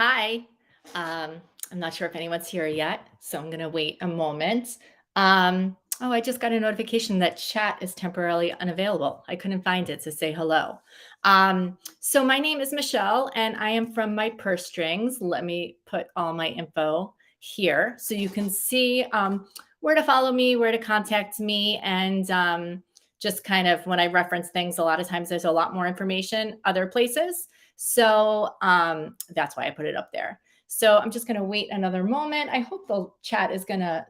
Hi. I'm not sure if anyone's here yet, so I'm going to wait a moment. I just got a notification that chat is temporarily unavailable. I couldn't find it to say hello. So my name is Michelle, and I am from my purse strings. Let me put all my info here so you can see where to follow me, where to contact me, and just kind of when I reference things, a lot of times there's a lot more information other places. So that's why I put it up there. So I'm just gonna wait another moment. I hope the chat is gonna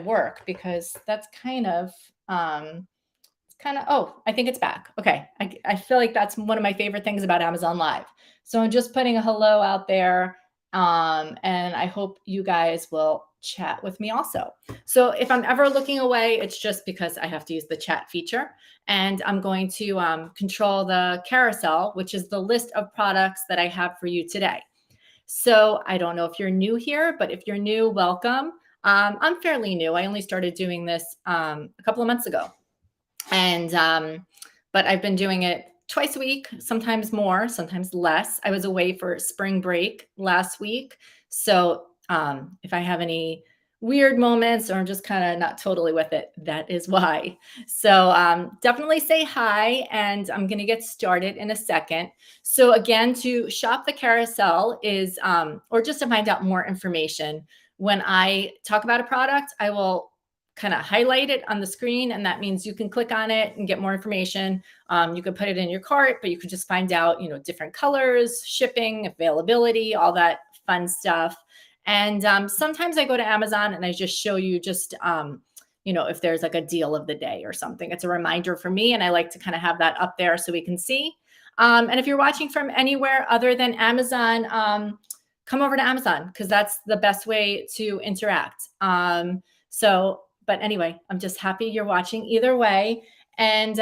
work because that's kind of oh, I think it's back. Okay. I feel like that's one of my favorite things about Amazon Live. So I'm just putting a hello out there. And I hope you guys will chat with me also. So if I'm ever looking away, it's just because I have to use the chat feature. And I'm going to control the carousel, which is the list of products that I have for you today. So I don't know if you're new here, but if you're new, welcome. I'm fairly new. I only started doing this a couple of months ago. And but I've been doing it twice a week, sometimes more, sometimes less. I was away for spring break last week. So if I have any weird moments or I'm just kind of not totally with it, that is why. So definitely say hi, and I'm going to get started in a second. So again, to shop the carousel is, or just to find out more information, when I talk about a product, I will kind of highlight it on the screen, and that means you can click on it and get more information. You could put it in your cart, but you could just find out, different colors, shipping, availability, all that fun stuff. And sometimes I go to Amazon and I just show you just, if there's like a deal of the day or something. It's a reminder for me, and I like to kind of have that up there so we can see. And if you're watching from anywhere other than Amazon, come over to Amazon because that's the best way to interact. But anyway, I'm just happy you're watching either way, and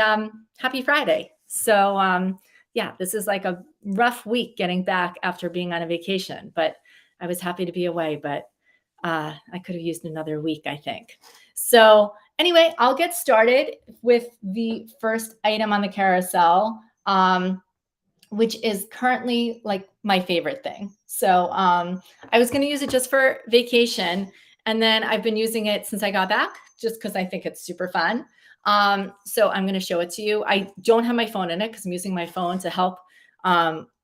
happy Friday. So yeah, this is like a rough week getting back after being on a vacation, but I was happy to be away, but I could have used another week, I think. So anyway, I'll get started with the first item on the carousel, which is currently like my favorite thing. So I was going to use it just for vacation, and then I've been using it since I got back just because I think it's super fun. So I'm going to show it to you. I don't have my phone in it because I'm using my phone to help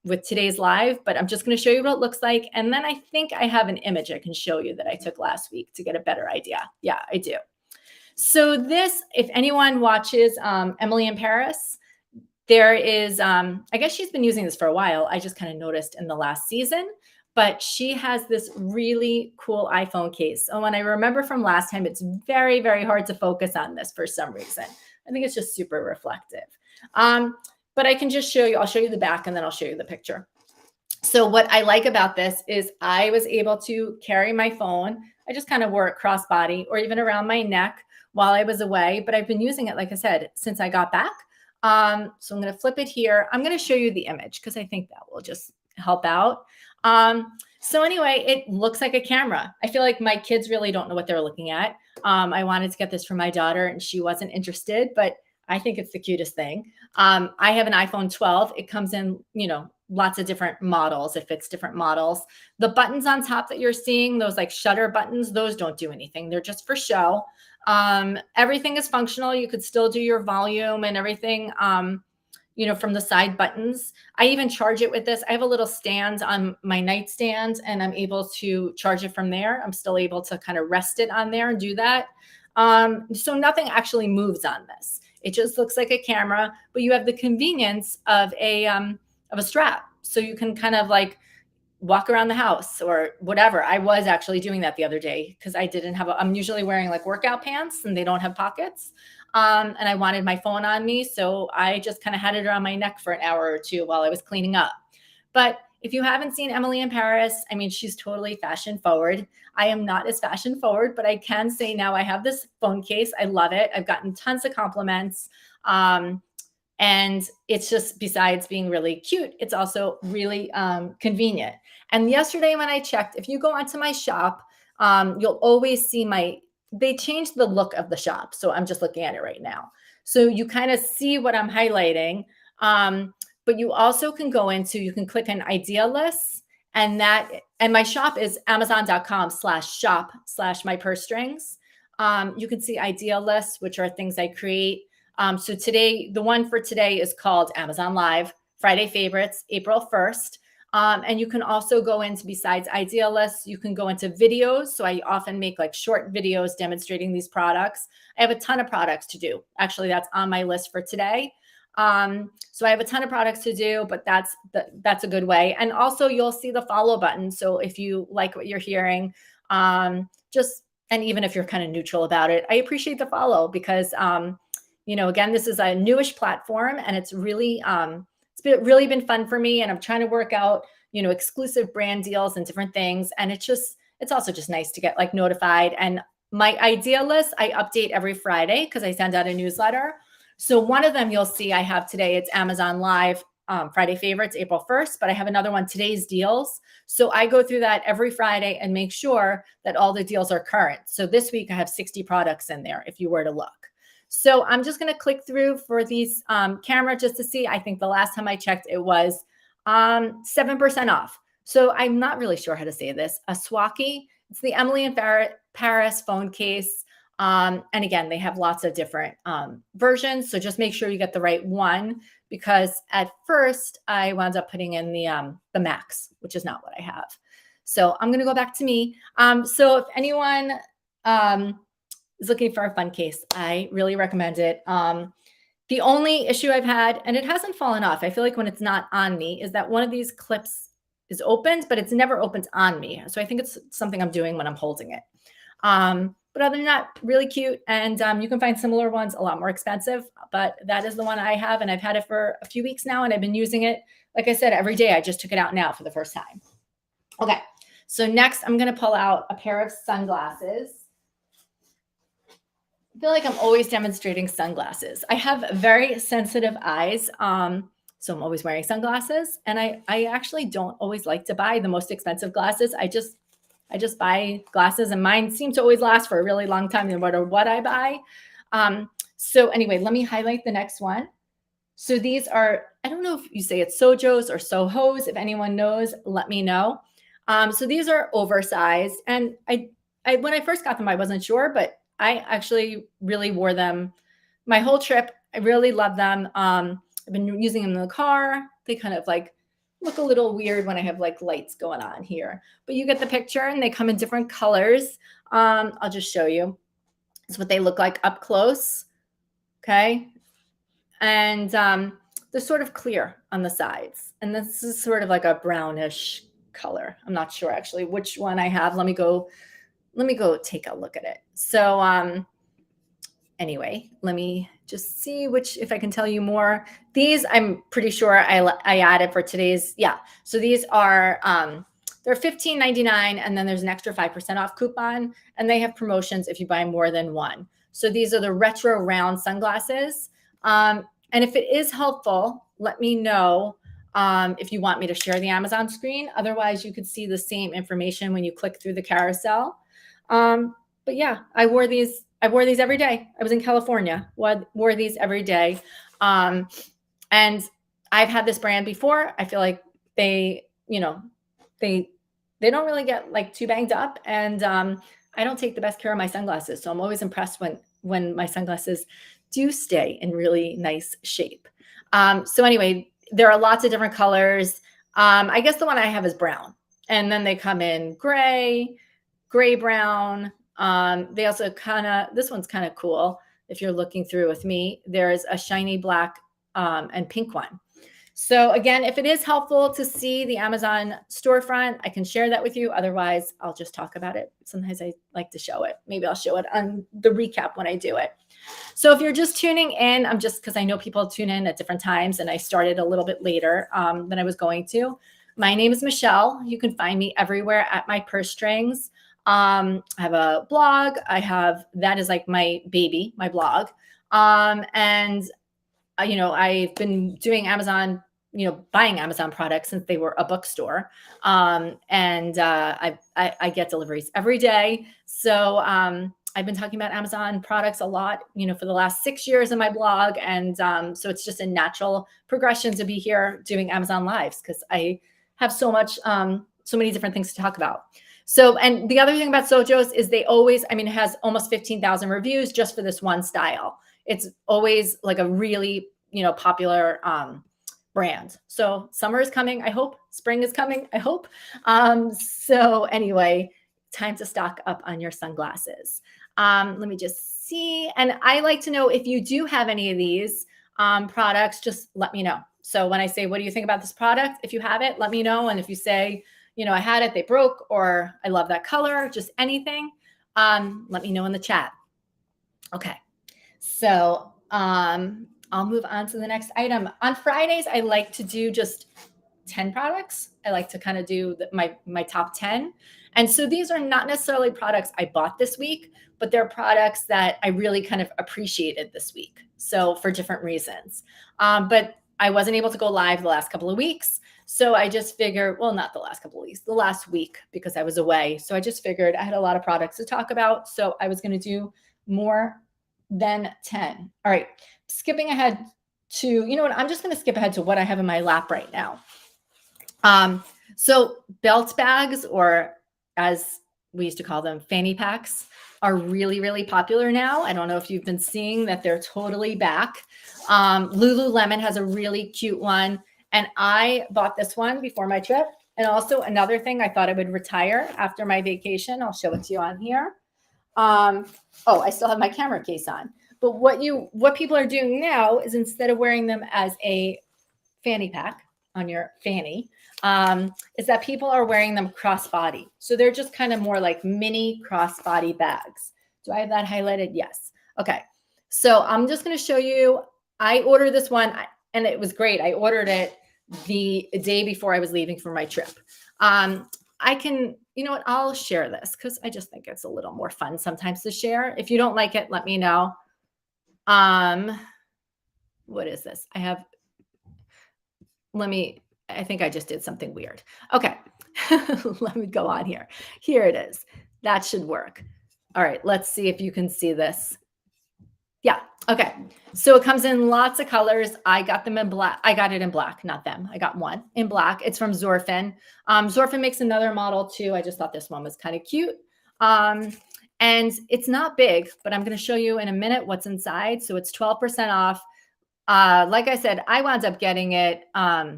with today's live, but I'm just going to show you what it looks like. And then I think I have an image I can show you that I took last week to get a better idea. Yeah, I do. So this, if anyone watches Emily in Paris, there is, I guess she's been using this for a while. I just kind of noticed in the last season, but she has this really cool iPhone case. And when I remember from last time, it's very, very hard to focus on this for some reason. I think it's just super reflective. But I can just show you, I'll show you the back and then I'll show you the picture. So what I like about this is I was able to carry my phone. I just kind of wore it crossbody or even around my neck while I was away, but I've been using it, like I said, since I got back. So I'm going to flip it here. I'm going to show you the image because I think that will just help out. So anyway, it looks like a camera. I feel like my kids really don't know what they're looking at. I wanted to get this for my daughter and she wasn't interested, but I think it's the cutest thing. I have an iPhone 12. It comes in, lots of different models. It fits different models. The buttons on top that you're seeing, those like shutter buttons, those don't do anything. They're just for show. Everything is functional. You could still do your volume and everything, from the side buttons. I even charge it with this. I have a little stand on my nightstand and I'm able to charge it from there. I'm still able to kind of rest it on there and do that. So nothing actually moves on this. It just looks like a camera, but you have the convenience of a strap. So you can kind of like walk around the house or whatever. I was actually doing that the other day because I didn't have, I'm usually wearing like workout pants and they don't have pockets. And I wanted my phone on me. So I just kind of had it around my neck for an hour or two while I was cleaning up. But if you haven't seen Emily in Paris, I mean, she's totally fashion forward. I am not as fashion forward, but I can say now I have this phone case. I love it. I've gotten tons of compliments. And it's just, besides being really cute, it's also really convenient. And yesterday when I checked, if you go onto my shop, you'll always see they changed the look of the shop. So I'm just looking at it right now. So you kind of see what I'm highlighting. But you also can you can click on idea lists And my shop is amazon.com/shop/my purse strings. You can see idea lists, which are things I create. So today, the one for today is called Amazon Live, Friday Favorites, April 1st. And you can also go into, besides idea lists, you can go into videos. So I often make like short videos demonstrating these products. I have a ton of products to do. Actually, that's on my list for today. So I have a ton of products to do, but that's a good way. And also you'll see the follow button. So if you like what you're hearing, and even if you're kind of neutral about it, I appreciate the follow because, again, this is a newish platform and it's really been fun for me. And I'm trying to work out, exclusive brand deals and different things. And it's also just nice to get like notified. And my idea list, I update every Friday because I send out a newsletter. So one of them you'll see I have today, it's Amazon Live, Friday Favorites, April 1st, but I have another one, Today's Deals. So I go through that every Friday and make sure that all the deals are current. So this week I have 60 products in there if you were to look. So I'm just going to click through for these camera just to see. I think the last time I checked, it was 7% off. So I'm not really sure how to say this. A Swaki. It's the Emily and Paris phone case. And again, they have lots of different versions. So just make sure you get the right one, because at first I wound up putting in the Max, which is not what I have. So I'm going to go back to me. So if anyone is looking for a fun case, I really recommend it. The only issue I've had, and it hasn't fallen off, I feel like when it's not on me, is that one of these clips is opened, but it's never opened on me. So I think it's something I'm doing when I'm holding it. But other than that, really cute. And you can find similar ones a lot more expensive, but that is the one I have. And I've had it for a few weeks now and I've been using it, like I said, every day. I just took it out now for the first time. Okay. So next I'm going to pull out a pair of sunglasses. I feel like I'm always demonstrating sunglasses. I have very sensitive eyes. So I'm always wearing sunglasses, and I actually don't always like to buy the most expensive glasses. I just buy glasses, and mine seem to always last for a really long time no matter what I buy. So anyway, let me highlight the next one. So these are, I don't know if you say it's Sojos or Sohos. If anyone knows, let me know. So these are oversized, and I when I first got them, I wasn't sure, but I actually really wore them my whole trip. I really love them. I've been using them in the car. They kind of like look a little weird when I have like lights going on here, but you get the picture, and they come in different colors. I'll just show you. It's what they look like up close. Okay. And they're sort of clear on the sides. And this is sort of like a brownish color. I'm not sure actually which one I have. Let me go take a look at it. So anyway, let me just see if I can tell you more. These, I'm pretty sure I added for today's. Yeah. So these are, they're $15.99, and then there's an extra 5% off coupon, and they have promotions if you buy more than one. So these are the retro round sunglasses. And if it is helpful, let me know if you want me to share the Amazon screen. Otherwise, you could see the same information when you click through the carousel. But yeah, I wore these every day. I was in California, wore these every day. And I've had this brand before. I feel like they don't really get like too banged up. And I don't take the best care of my sunglasses. So I'm always impressed when my sunglasses do stay in really nice shape. So anyway, there are lots of different colors. I guess the one I have is brown. And then they come in gray brown. They also this one's kind of cool. If you're looking through with me, there's a shiny black and pink one. So again, if it is helpful to see the Amazon storefront, I can share that with you. Otherwise, I'll just talk about it. Sometimes I like to show it. Maybe I'll show it on the recap when I do it. So if you're just tuning in, I'm just, because I know people tune in at different times, and I started a little bit later than I was going to. My name is Michelle. You can find me everywhere at My Purse Strings. I have a blog. That is like my baby, my blog. And I've been doing Amazon, buying Amazon products since they were a bookstore. I get deliveries every day. So I've been talking about Amazon products a lot, for the last 6 years in my blog. And so it's just a natural progression to be here doing Amazon Lives, because I have so much so many different things to talk about. So, and the other thing about Sojos is they always, I mean, it has almost 15,000 reviews just for this one style. It's always like a really, popular brand. So summer is coming, I hope. Spring is coming, I hope. So anyway, time to stock up on your sunglasses. Let me just see. And I like to know if you do have any of these products, just let me know. So when I say, what do you think about this product? If you have it, let me know. And if you say, I had it, they broke, or I love that color, just anything, let me know in the chat. Okay. So I'll move on to the next item. On Fridays, I like to do just 10 products. I like to kind of do my top 10. And so these are not necessarily products I bought this week, but they're products that I really kind of appreciated this week. So for different reasons. But I wasn't able to go live the last couple of weeks. So I just figured, well, not the last couple of weeks, the last week, because I was away. So I just figured I had a lot of products to talk about. So I was going to do more than 10. All right. Skipping ahead to, you know what? I'm just going to skip ahead to what I have in my lap right now. So belt bags, or as we used to call them, fanny packs, are really, really popular now. I don't know if you've been seeing that they're totally back. Lululemon has a really cute one. And I bought this one before my trip. And also another thing, I thought I would retire after my vacation. I'll show it to you on here. Oh, I still have my camera case on. But what people are doing now is, instead of wearing them as a fanny pack on your fanny, is that people are wearing them crossbody. So they're just kind of more like mini crossbody bags. Do I have that highlighted? Yes. Okay. So I'm just going to show you. I ordered this one and it was great. I ordered it the day before I was leaving for my trip. I can, you know what, I'll share this because I just think it's a little more fun sometimes to share. If you don't like it, let me know. What is this? I think I just did something weird. Okay. Let me go on here. Here it is. That should work. All right. Let's see if you can see this. Yeah. Okay. So it comes in lots of colors. I got them in black. I got it in black, not them. I got one in black. It's from Zorfin. Zorfin makes another model too. I just thought this one was kind of cute. And it's not big, but I'm going to show you in a minute what's inside. So it's 12% off. Like I said, I wound up getting it. I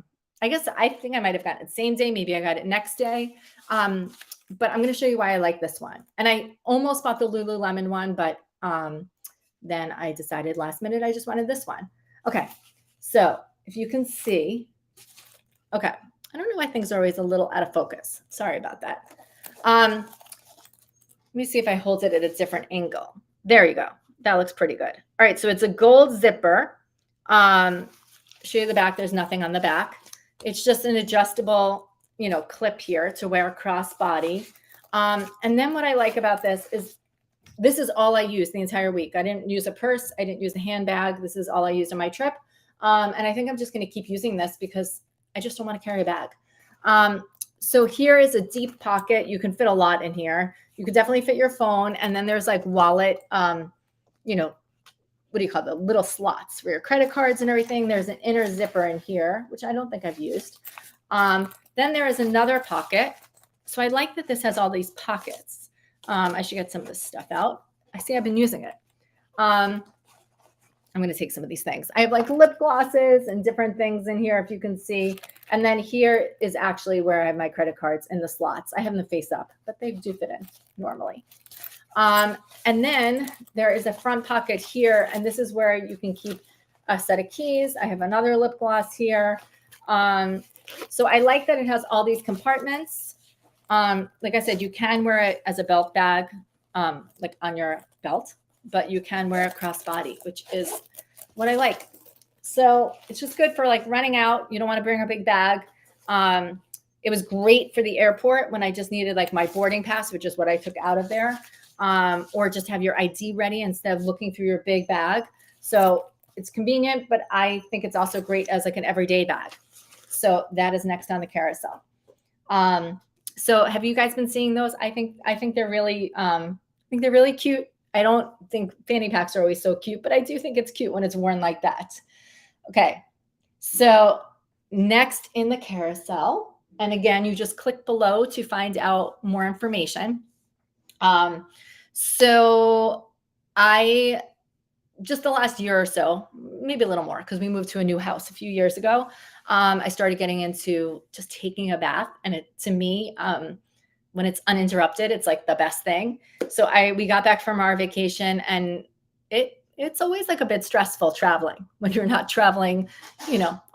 think I might have gotten it same day. Maybe I got it next day. But I'm going to show you why I like this one. And I almost bought the Lululemon one, but then I decided last minute I just wanted this one. Okay. So if you can see, okay. I don't know why things are always a little out of focus. Sorry about that. Let me see if I hold it at a different angle. There you go. That looks pretty good. All right. So it's a gold zipper. Show you the back. There's nothing on the back. It's just an adjustable, clip here to wear crossbody. And then what I like about this is all I used the entire week. I didn't use a purse. I didn't use a handbag. This is all I used on my trip. And I think I'm just going to keep using this because I just don't want to carry a bag. So here is a deep pocket. You can fit a lot in here. You could definitely fit your phone. And then there's like wallet, what do you call the little slots for your credit cards and everything. There's an inner zipper in here, which I don't think I've used. Then there is another pocket. So I like that this has all these pockets. I should get some of this stuff out. I see I've been using it. I'm going to take some of these things. I have like lip glosses and different things in here, if you can see. And then here is actually where I have my credit cards in the slots. I have them face up, but they do fit in normally. And then there is a front pocket here, and this is where you can keep a set of keys. I have another lip gloss here. So I like that it has all these compartments. Like I said, you can wear it as a belt bag, like on your belt, but you can wear it crossbody, which is what I like. So it's just good for like running out. You don't want to bring a big bag. It was great for the airport when I just needed like my boarding pass, which is what I took out of there, or just have your ID ready instead of looking through your big bag. So it's convenient, but I think it's also great as like an everyday bag. So that is next on the carousel. So have you guys been seeing those? I think they're really, cute. I don't think fanny packs are always so cute, but I do think it's cute when it's worn like that. Okay. So next in the carousel, And again, you just click below to find out more information. So I just the last year or so, maybe a little more, because we moved to a new house a few years ago. I started getting into just taking a bath, and to me, when it's uninterrupted, it's like the best thing. So we got back from our vacation, and it's always like a bit stressful traveling when you're not traveling,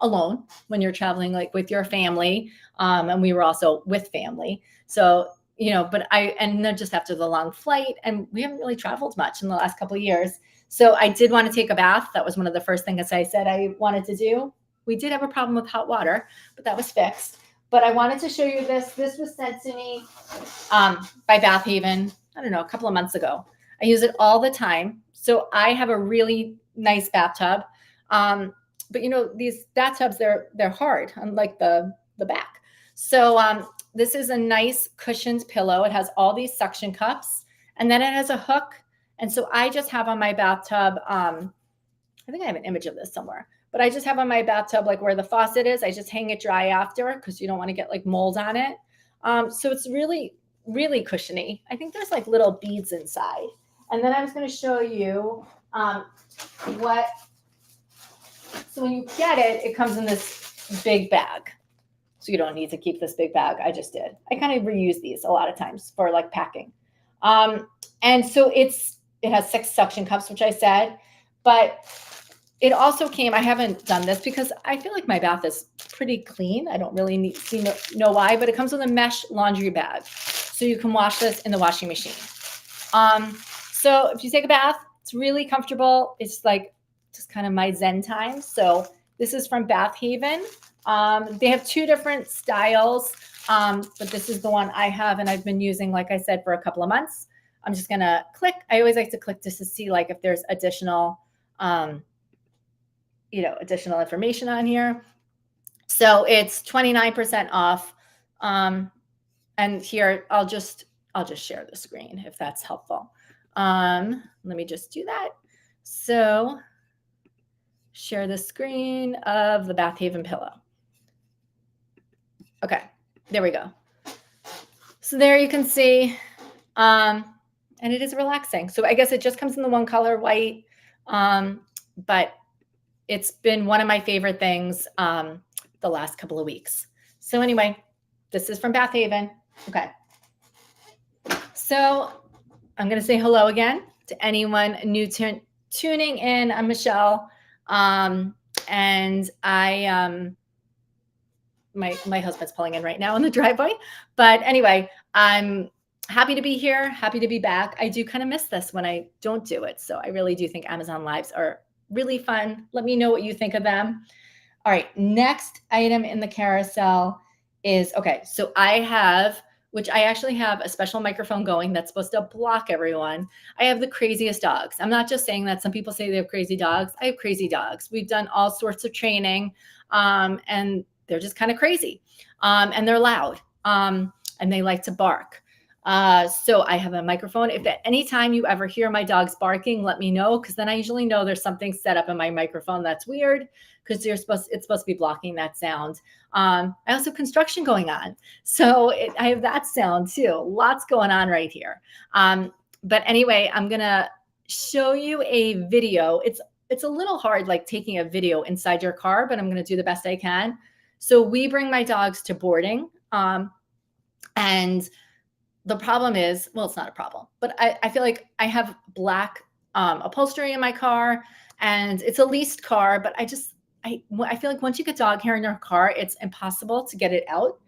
alone, when you're traveling like with your family. And we were also with family. So, and then just after the long flight, and we haven't really traveled much in the last couple of years. So I did want to take a bath. That was one of the first things I said I wanted to do. We did have a problem with hot water, but that was fixed. But I wanted to show you this. This was sent to me by Bath Haven, I don't know, a couple of months ago. I use it all the time. So I have a really nice bathtub. But these bathtubs, they're hard, unlike the back. So this is a nice cushioned pillow. It has all these suction cups, and then it has a hook. And so I just have on my bathtub, I think I have an image of this somewhere, but I just have on my bathtub, like where the faucet is, I just hang it dry after, because you don't want to get like mold on it. So it's really, really cushiony. I think there's like little beads inside. And then I was going to show you so when you get it, it comes in this big bag. So you don't need to keep this big bag. I just did. I kind of reuse these a lot of times for like packing. And so it has 6 suction cups, which I said, but it also came, I haven't done this because I feel like my bath is pretty clean. I don't really know why, but it comes with a mesh laundry bag. So you can wash this in the washing machine. So if you take a bath, it's really comfortable. It's like just kind of my Zen time. So this is from Bath Haven. They have 2 different styles, but this is the one I have, and I've been using, like I said, for a couple of months. I'm just going to click. I always like to click just to see like if there's additional information on here. So it's 29% off. And here I'll just share the screen if that's helpful. Let me just do that. So share the screen of the Bath Haven pillow. Okay, there we go. So there you can see, and it is relaxing. So I guess it just comes in the one color, white, but it's been one of my favorite things the last couple of weeks. So anyway, this is from Bath Haven. Okay. So I'm going to say hello again to anyone new tuning in. I'm Michelle. And my husband's pulling in right now in the driveway. But anyway, I'm happy to be here, happy to be back. I do kind of miss this when I don't do it. So I really do think Amazon Lives are really fun. Let me know what you think of them. All right, next item in the carousel is, okay, so I actually have a special microphone going that's supposed to block everyone. I have the craziest dogs. I'm not just saying that. Some people say they have crazy dogs. I have crazy dogs. We've done all sorts of training, and they're just kind of crazy, and they're loud, and they like to bark. So I have a microphone. If at any time you ever hear my dogs barking, let me know, because then I usually know there's something set up in my microphone that's weird, because it's supposed to be blocking that sound. I also have construction going on, so I have that sound too. Lots going on right here. But anyway, I'm gonna show you a video. It's a little hard, like taking a video inside your car, but I'm gonna do the best I can. So we bring my dogs to boarding, and the problem is, well, it's not a problem, but I feel like I have black upholstery in my car, and it's a leased car, but I feel like once you get dog hair in your car, it's impossible to get it out.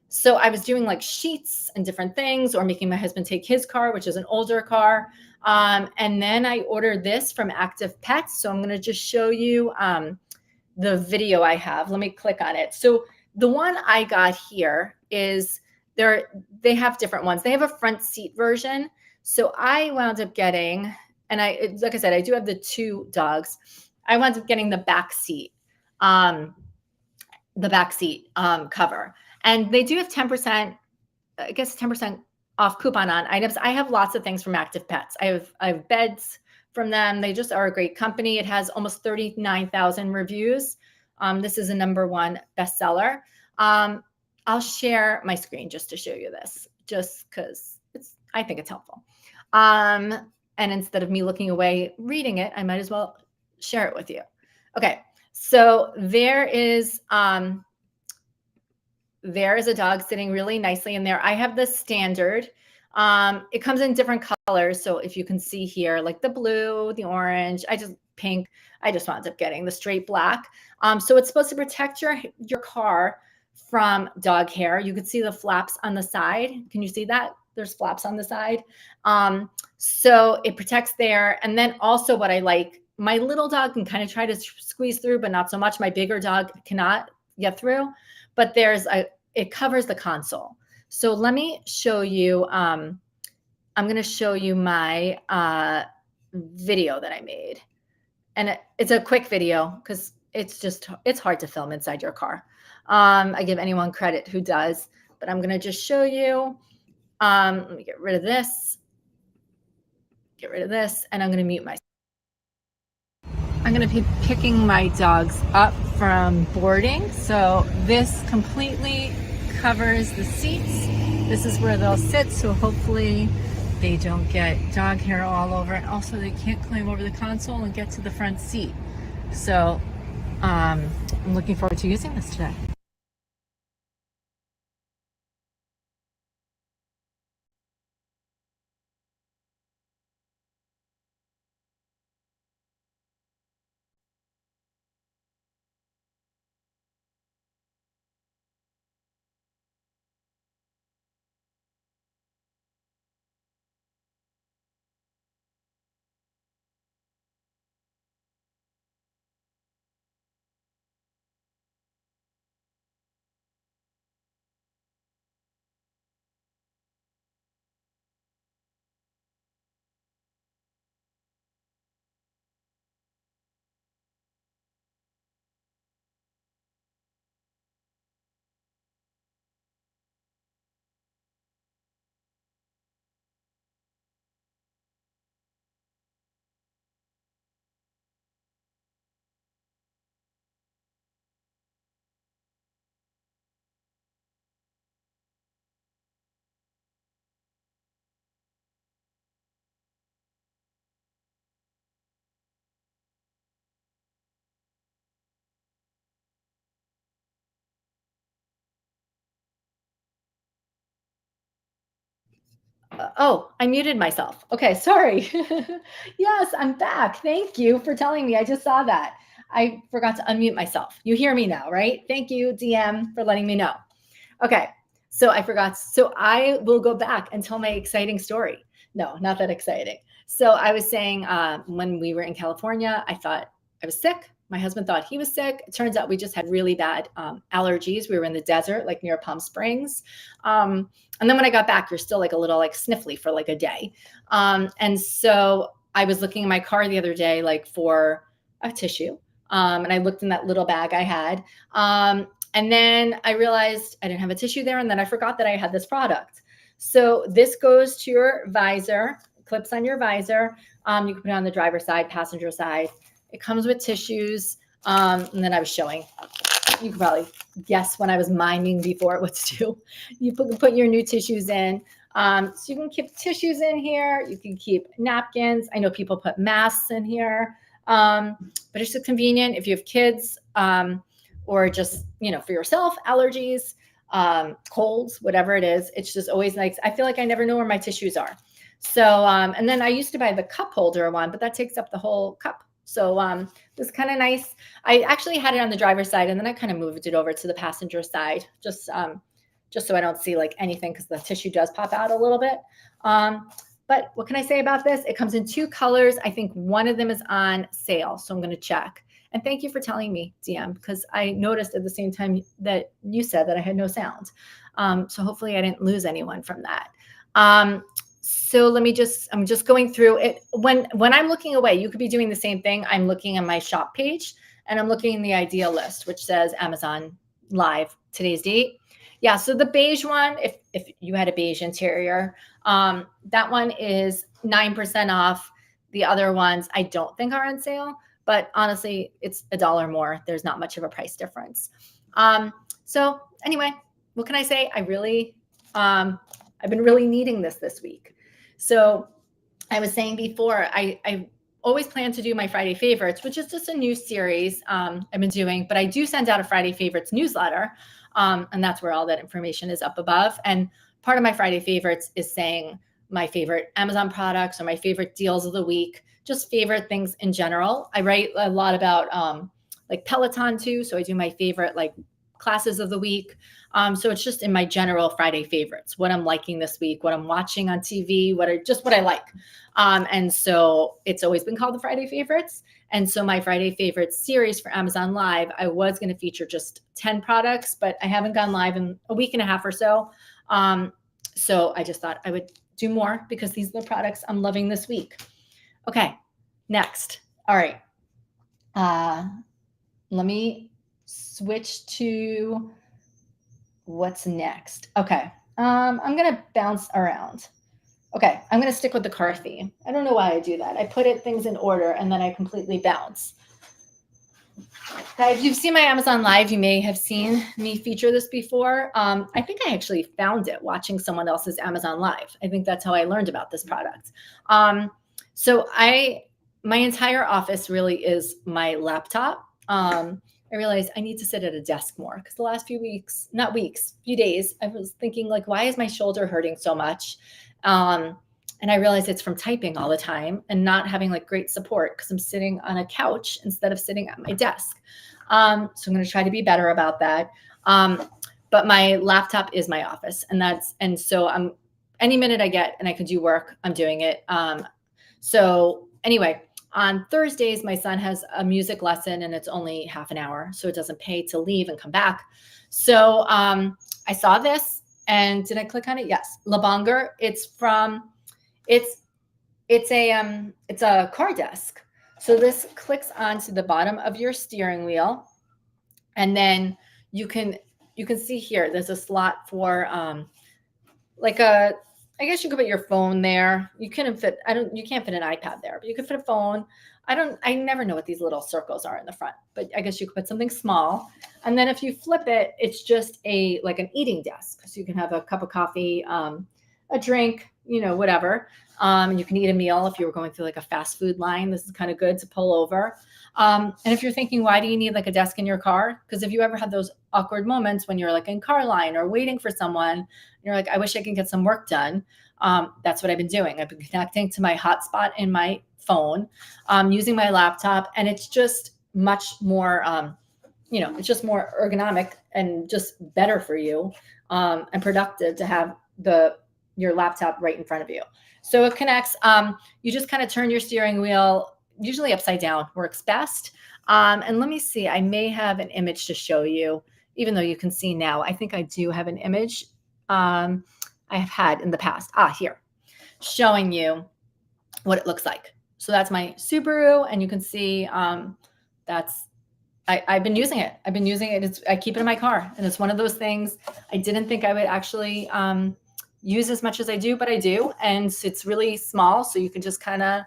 So I was doing like sheets and different things, or making my husband take his car, which is an older car. And then I ordered this from Active Pets. So I'm going to just show you the video I have. Let me click on it. So the one I got here is they have different ones. They have a front seat version. So I wound up getting, and like I said, I do have the 2 dogs. I wound up getting the Backseat, cover, and they do have 10%, I guess 10% off coupon on items. I have lots of things from Active Pets. I have beds from them. They just are a great company. It has almost 39,000 reviews. This is a #1 bestseller. I'll share my screen just to show you this, just because I think it's helpful. And instead of me looking away reading it, I might as well share it with you. Okay, so there is a dog sitting really nicely in there. I have the standard. It comes in different colors. So if you can see here, like the blue, the orange, pink, I just wound up getting the straight black. So it's supposed to protect your car from dog hair. You can see the flaps on the side. Can you see that? There's flaps on the side. So it protects there. And then also what I like, my little dog can kind of try to squeeze through, but not so much. My bigger dog cannot get through, but it covers the console. So let me show you, I'm going to show you my video that I made. And it's a quick video because it's hard to film inside your car. I give anyone credit who does, but I'm going to just show you. Let me get rid of this. And I'm going to mute myself. I'm going to be picking my dogs up from boarding. So this completely covers the seats. This is where they'll sit. So hopefully they don't get dog hair all over. And also they can't climb over the console and get to the front seat. So I'm looking forward to using this today. Oh, I muted myself. Okay, sorry. Yes, I'm back. Thank you for telling me. I just saw that. I forgot to unmute myself. You hear me now, right? Thank you, DM, for letting me know. Okay, so I forgot. So I will go back and tell my exciting story. No, not that exciting. So I was saying when we were in California, I thought I was sick. My husband thought he was sick. It turns out we just had really bad allergies. We were in the desert, like near Palm Springs. And then when I got back, you're still like a little like sniffly for like a day. And so I was looking in my car the other day, like for a tissue. And I looked in that little bag I had. And then I realized I didn't have a tissue there. And then I forgot that I had this product. So this goes to your visor, clips on your visor. You can put it on the driver's side, passenger side. It comes with tissues. And then I was showing, you could probably guess when I was miming before what to do. You put your new tissues in. So you can keep tissues in here. You can keep napkins. I know people put masks in here. But it's just convenient if you have kids or just, for yourself, allergies, colds, whatever it is. It's just always nice. I feel like I never know where my tissues are. So, and then I used to buy the cup holder one, but that takes up the whole cup. So this is kind of nice. I actually had it on the driver's side, and then I kind of moved it over to the passenger side, just so I don't see like anything, because the tissue does pop out a little bit. But what can I say about this? It comes in 2 colors. I think one of them is on sale, so I'm going to check. And thank you for telling me, DM, because I noticed at the same time that you said that I had no sound. So hopefully I didn't lose anyone from that. So I'm just going through it. When I'm looking away, you could be doing the same thing. I'm looking at my shop page, and I'm looking in the idea list, which says Amazon Live, today's date. Yeah, so the beige one, if you had a beige interior, that one is 9% off. The other ones I don't think are on sale, but honestly, it's $1 more. There's not much of a price difference. So anyway, what can I say? I've been really needing this week. So I was saying before, I always plan to do my Friday favorites, which is just a new series I've been doing, but I do send out a Friday favorites newsletter. And that's where all that information is up above. And part of my Friday favorites is saying my favorite Amazon products or my favorite deals of the week, just favorite things in general. I write a lot about like Peloton too. So I do my favorite like classes of the week. So it's just in my general Friday favorites, what I'm liking this week, what I'm watching on TV, what I like. And so it's always been called the Friday favorites. And so my Friday favorites series for Amazon Live, I was going to feature just 10 products, but I haven't gone live in a week and a half or so. So I just thought I would do more because these are the products I'm loving this week. Okay, next. All right. Let me switch to what's next. Okay. I'm going to bounce around. Okay. I'm going to stick with the car theme. I don't know why I do that. I put things in order and then I completely bounce. Okay, if you've seen my Amazon Live, you may have seen me feature this before. I think I actually found it watching someone else's Amazon Live. I think that's how I learned about this product. So my entire office really is my laptop. I realized I need to sit at a desk more because the last few days, I was thinking like, why is my shoulder hurting so much? And I realized it's from typing all the time and not having like great support because I'm sitting on a couch instead of sitting at my desk. So I'm going to try to be better about that. But my laptop is my office, and so I'm any minute I get and I can do work, I'm doing it. So anyway, on Thursdays, my son has a music lesson and it's only half an hour, so it doesn't pay to leave and come back. So I saw this, and did I click on it? Yes, Labonger. It's a car desk. So this clicks onto the bottom of your steering wheel, and then you can see here. There's a slot for I guess you could put your phone there. You can't fit an iPad there, but you could fit a phone. I never know what these little circles are in the front, but I guess you could put something small. And then if you flip it, it's just like an eating desk. So you can have a cup of coffee, a drink, whatever. You can eat a meal if you were going through like a fast food line. This is kind of good to pull over. And if you're thinking, why do you need like a desk in your car? Because if you ever had those awkward moments when you're like in car line or waiting for someone, and you're like, I wish I could get some work done. That's what I've been doing. I've been connecting to my hotspot in my phone, using my laptop, and it's just much more, it's just more ergonomic and just better for you and productive to have your laptop right in front of you. So it connects. You just kind of turn your steering wheel, usually upside down works best. And let me see, I may have an image to show you, even though you can see now. I think I do have an image I have had in the past. Here, showing you what it looks like. So that's my Subaru, and you can see I've been using it. I keep it in my car, and it's one of those things I didn't think I would actually use as much as I do, but I do. And it's really small, so you can just kind of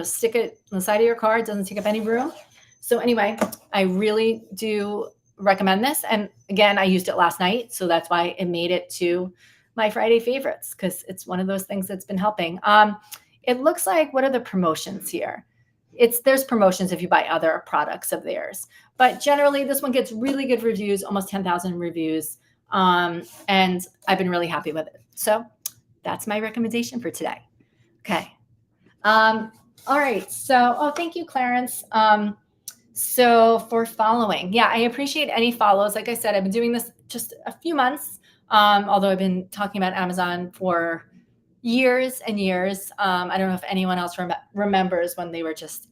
stick it on the side of your car. It doesn't take up any room. So anyway, I really do recommend this. And again, I used it last night, so that's why it made it to my Friday favorites, because it's one of those things that's been helping. It looks like, what are the promotions here? There's promotions if you buy other products of theirs, but generally this one gets really good reviews, almost 10,000 reviews. And I've been really happy with it. So that's my recommendation for today. Okay. All right. So, thank you, Clarence. So for following, yeah, I appreciate any follows. Like I said, I've been doing this just a few months. Although I've been talking about Amazon for years and years. I don't know if anyone else remembers when they were just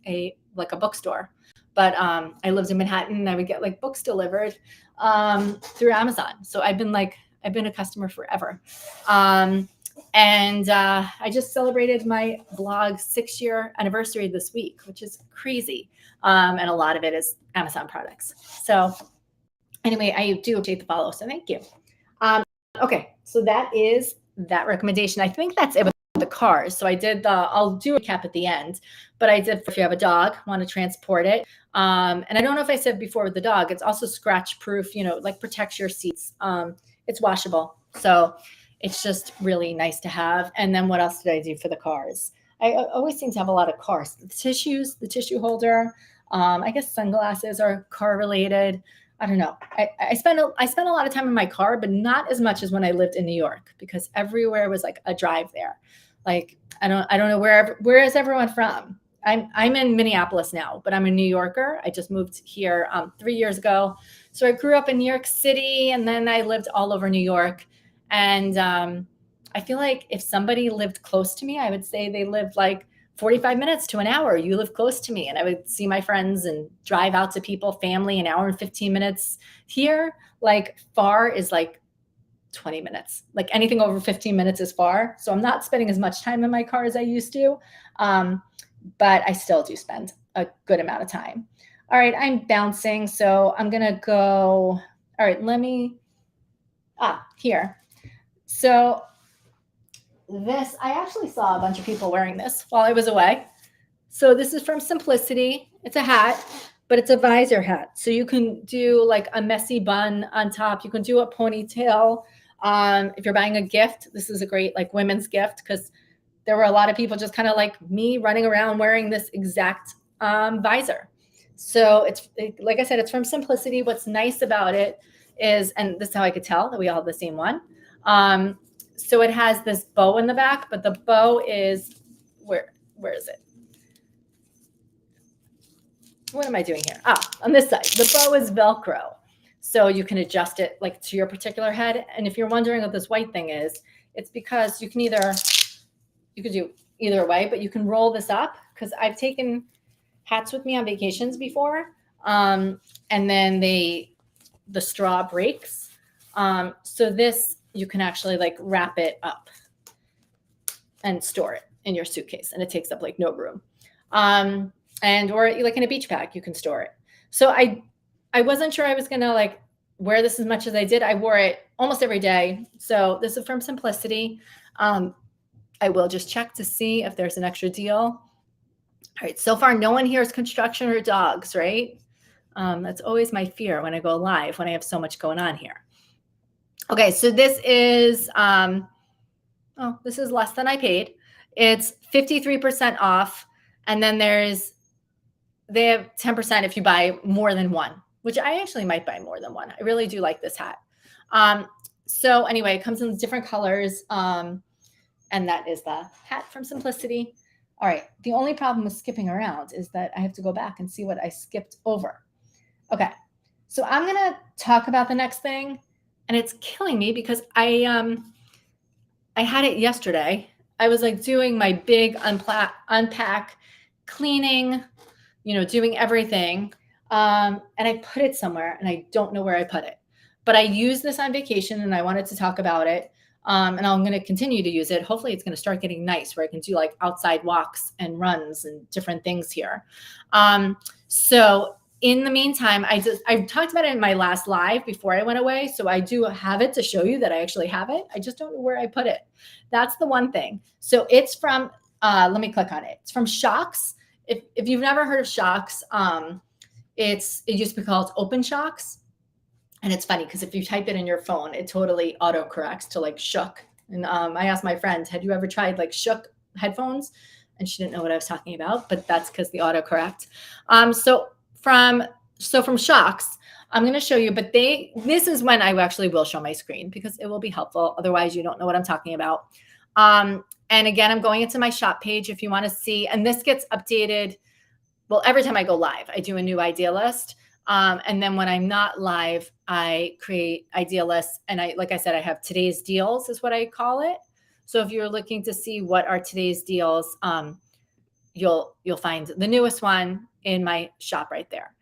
like a bookstore, but I lived in Manhattan and I would get like books delivered through Amazon. So I've been a customer forever. And I just celebrated my blog's 6-year anniversary this week, which is crazy. And a lot of it is Amazon products. So anyway, I do appreciate the follow. So thank you. Okay. So that is that recommendation. I think that's it. the cars. So I did I'll do a recap at the end, but I did, if you have a dog, want to transport it. And I don't know if I said before with the dog, it's also scratch proof, like protects your seats. It's washable. So it's just really nice to have. And then what else did I do for the cars? I always seem to have a lot of cars. The tissues, the tissue holder. I guess sunglasses are car related. I don't know. I spent a lot of time in my car, but not as much as when I lived in New York, because everywhere was like a drive there. Like, I don't know where is everyone from? I'm in Minneapolis now, but I'm a New Yorker. I just moved here 3 years ago. So I grew up in New York City, and then I lived all over New York. And I feel like if somebody lived close to me, I would say they lived like 45 minutes to an hour. You live close to me, and I would see my friends and drive out to people, family, an hour and 15 minutes. Here, like far is like 20 minutes. Like anything over 15 minutes is far. So I'm not spending as much time in my car as I used to. But I still do spend a good amount of time. All right, I'm bouncing. So I'm going to go. All right, here. So this, I actually saw a bunch of people wearing this while I was away. So this is from Simplicity. It's a hat, but it's a visor hat. So you can do like a messy bun on top. You can do a ponytail. If you're buying a gift, this is a great like women's gift, because there were a lot of people just kind of like me running around wearing this exact visor. So it's, like I said, it's from Simplicity. What's nice about it is, and this is how I could tell that we all have the same one. So it has this bow in the back, but the bow is, where is it? What am I doing here? On this side, the bow is Velcro. So you can adjust it like to your particular head. And if you're wondering what this white thing is, it's because you could do either way, but you can roll this up, because I've taken hats with me on vacations before. And then the straw breaks. So this, you can actually like wrap it up and store it in your suitcase, and it takes up like no room. Or like in a beach bag, you can store it. So I wasn't sure I was going to like wear this as much as I did. I wore it almost every day. So this is from Simplicity. I will just check to see if there's an extra deal. All right. So far, no one here is construction or dogs, right? That's always my fear when I go live, when I have so much going on here. Okay. So this is, this is less than I paid. It's 53% off. And then they have 10% if you buy more than one, which I actually might buy more than one. I really do like this hat. So anyway, it comes in different colors. And that is the hat from Simplicity. All right. The only problem with skipping around is that I have to go back and see what I skipped over. Okay. So I'm going to talk about the next thing, and it's killing me because I had it yesterday. I was like doing my big unpack, cleaning, doing everything. And I put it somewhere, and I don't know where I put it, but I used this on vacation, and I wanted to talk about it. And I'm going to continue to use it. Hopefully it's going to start getting nice where I can do like outside walks and runs and different things here. So in the meantime, I talked about it in my last live before I went away. So I do have it to show you that I actually have it. I just don't know where I put it. That's the one thing. So it's from, let me click on it. It's from Shocks. If you've never heard of Shocks, it used to be called Open Shocks. And it's funny because if you type it in your phone, it totally autocorrects to like Shook. And I asked my friend, had you ever tried like Shook headphones? And she didn't know what I was talking about, but that's because the autocorrect. So from Shocks, I'm going to show you, but this is when I actually will show my screen because it will be helpful. Otherwise, you don't know what I'm talking about. And again, I'm going into my shop page if you want to see, and this gets updated. Well, every time I go live, I do a new idea list. And then when I'm not live, I create idea lists. And like I said, I have today's deals is what I call it. So if you're looking to see what are today's deals, you'll find the newest one in my shop right there.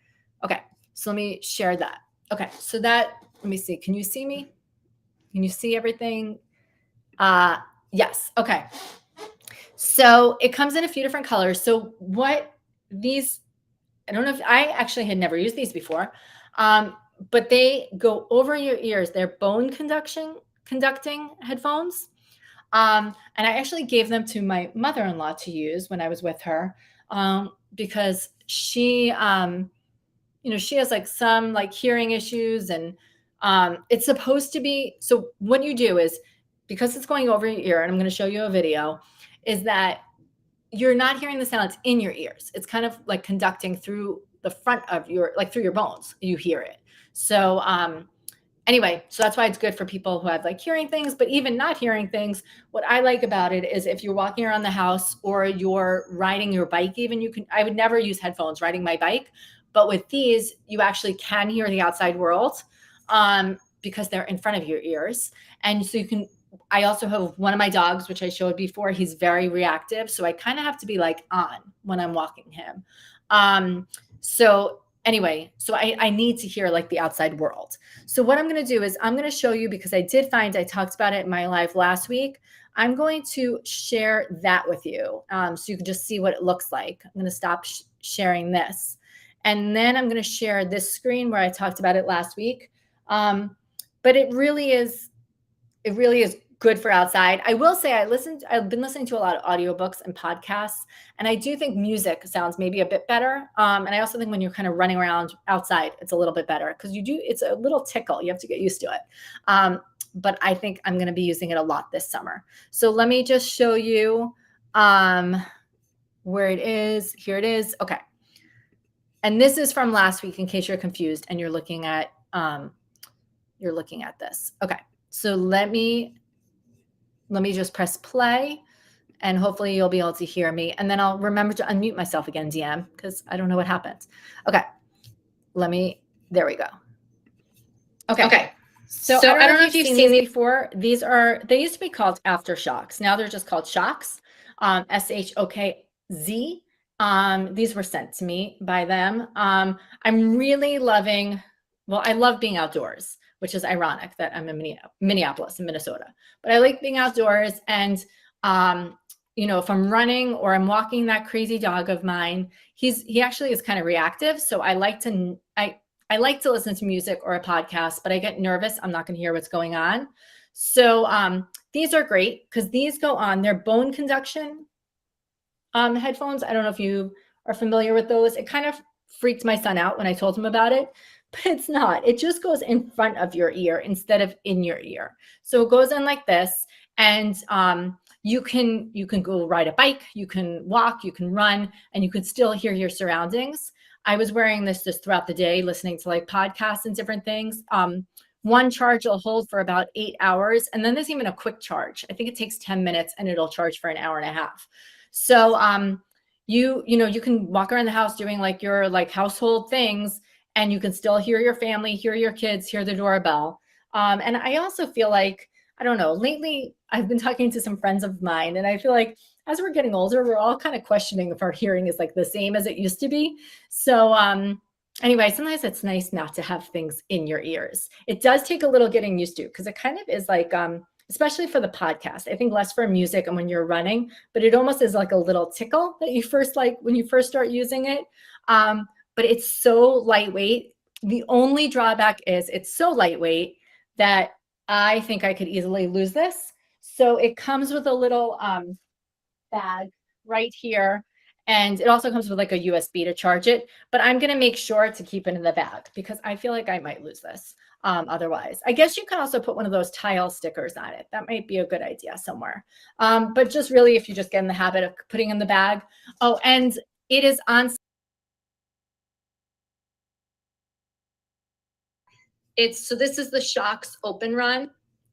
Okay. So let me share that. Okay. So let me see. Can you see me? Can you see everything? Yes. Okay. So it comes in a few different colors. So I don't know if I actually had never used these before, but they go over your ears. They're bone conducting headphones. And I actually gave them to my mother-in-law to use when I was with her, because she, she has like some like hearing issues, and it's supposed to be. So what you do is, because it's going over your ear, and I'm going to show you a video, is that you're not hearing the sounds in your ears. It's kind of like conducting through the front of your, like through your bones. You hear it. So, anyway, so that's why it's good for people who have like hearing things, but even not hearing things. What I like about it is if you're walking around the house or you're riding your bike, even I would never use headphones riding my bike, but with these, you actually can hear the outside world, because they're in front of your ears. And so I also have one of my dogs, which I showed before. He's very reactive. So I kind of have to be like on when I'm walking him. So anyway, so I need to hear like the outside world. So what I'm going to do is I'm going to show you, because I talked about it in my live last week. I'm going to share that with you, so you can just see what it looks like. I'm going to stop sharing this. And then I'm going to share this screen where I talked about it last week. But it really is good for outside. I will say I've been listening to a lot of audiobooks and podcasts, and I do think music sounds maybe a bit better. And I also think when you're kind of running around outside, it's a little bit better, because it's a little tickle. You have to get used to it. But I think I'm going to be using it a lot this summer. So let me just show you where it is. Here it is. Okay. And this is from last week, in case you're confused and you're looking at this. Okay. So let me just press play, and hopefully you'll be able to hear me. And then I'll remember to unmute myself again, DM, because I don't know what happened. Okay. There we go. Okay. So I don't know if you've seen these before. They used to be called aftershocks. Now they're just called shocks. SHOKZ. These were sent to me by them. I'm really loving, I love being outdoors, which is ironic that I'm in Minneapolis in Minnesota, but I like being outdoors. And, if I'm running or I'm walking that crazy dog of mine, he actually is kind of reactive. So I like to listen to music or a podcast, but I get nervous. I'm not going to hear what's going on. So, these are great because these go on. They're bone conduction headphones. I don't know if you are familiar with those. It kind of freaked my son out when I told him about it, but it's not. It just goes in front of your ear instead of in your ear. So it goes in like this, and you can go ride a bike, you can walk, you can run, and you can still hear your surroundings. I was wearing this just throughout the day, listening to like podcasts and different things. One charge will hold for about 8 hours, and then there's even a quick charge. I think it takes 10 minutes, and it'll charge for an hour and a half. So you can walk around the house doing like your like household things, and you can still hear your family, hear your kids, hear the doorbell. And I also feel like, I don't know, lately I've been talking to some friends of mine, and I feel like as we're getting older, we're all kind of questioning if our hearing is like the same as it used to be. So anyway, sometimes it's nice not to have things in your ears. It does take a little getting used to, because it kind of is like, especially for the podcast, I think less for music and when you're running, but it almost is like a little tickle that you first like when you first start using it. But it's so lightweight. The only drawback is it's so lightweight that I think I could easily lose this. So it comes with a little bag right here. And it also comes with like a USB to charge it, but I'm going to make sure to keep it in the bag because I feel like I might lose this otherwise. I guess you can also put one of those tile stickers on it. That might be a good idea somewhere. But just really, if you just get in the habit of putting in the bag. Oh, and it is on. So this is the Shocks Open Run.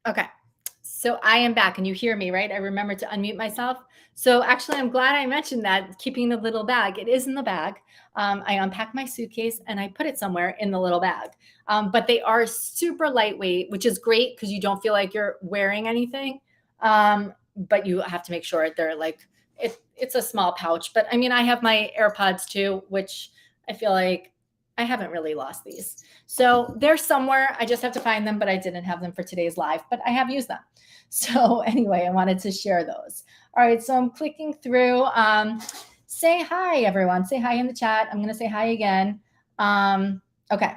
Okay. So I am back and you hear me, right? I remember to unmute myself. So actually, I'm glad I mentioned that, keeping the little bag. It is in the bag. I unpacked my suitcase and I put it somewhere in the little bag. But they are super lightweight, which is great because you don't feel like you're wearing anything. But you have to make sure they're like, it's a small pouch. But I mean, I have my AirPods too, which I feel like I haven't really lost these. So they're somewhere. I just have to find them, but I didn't have them for today's live, but I have used them. So anyway, I wanted to share those. All right, so I'm clicking through. Say hi, everyone. Say hi in the chat. I'm going to say hi again. Okay.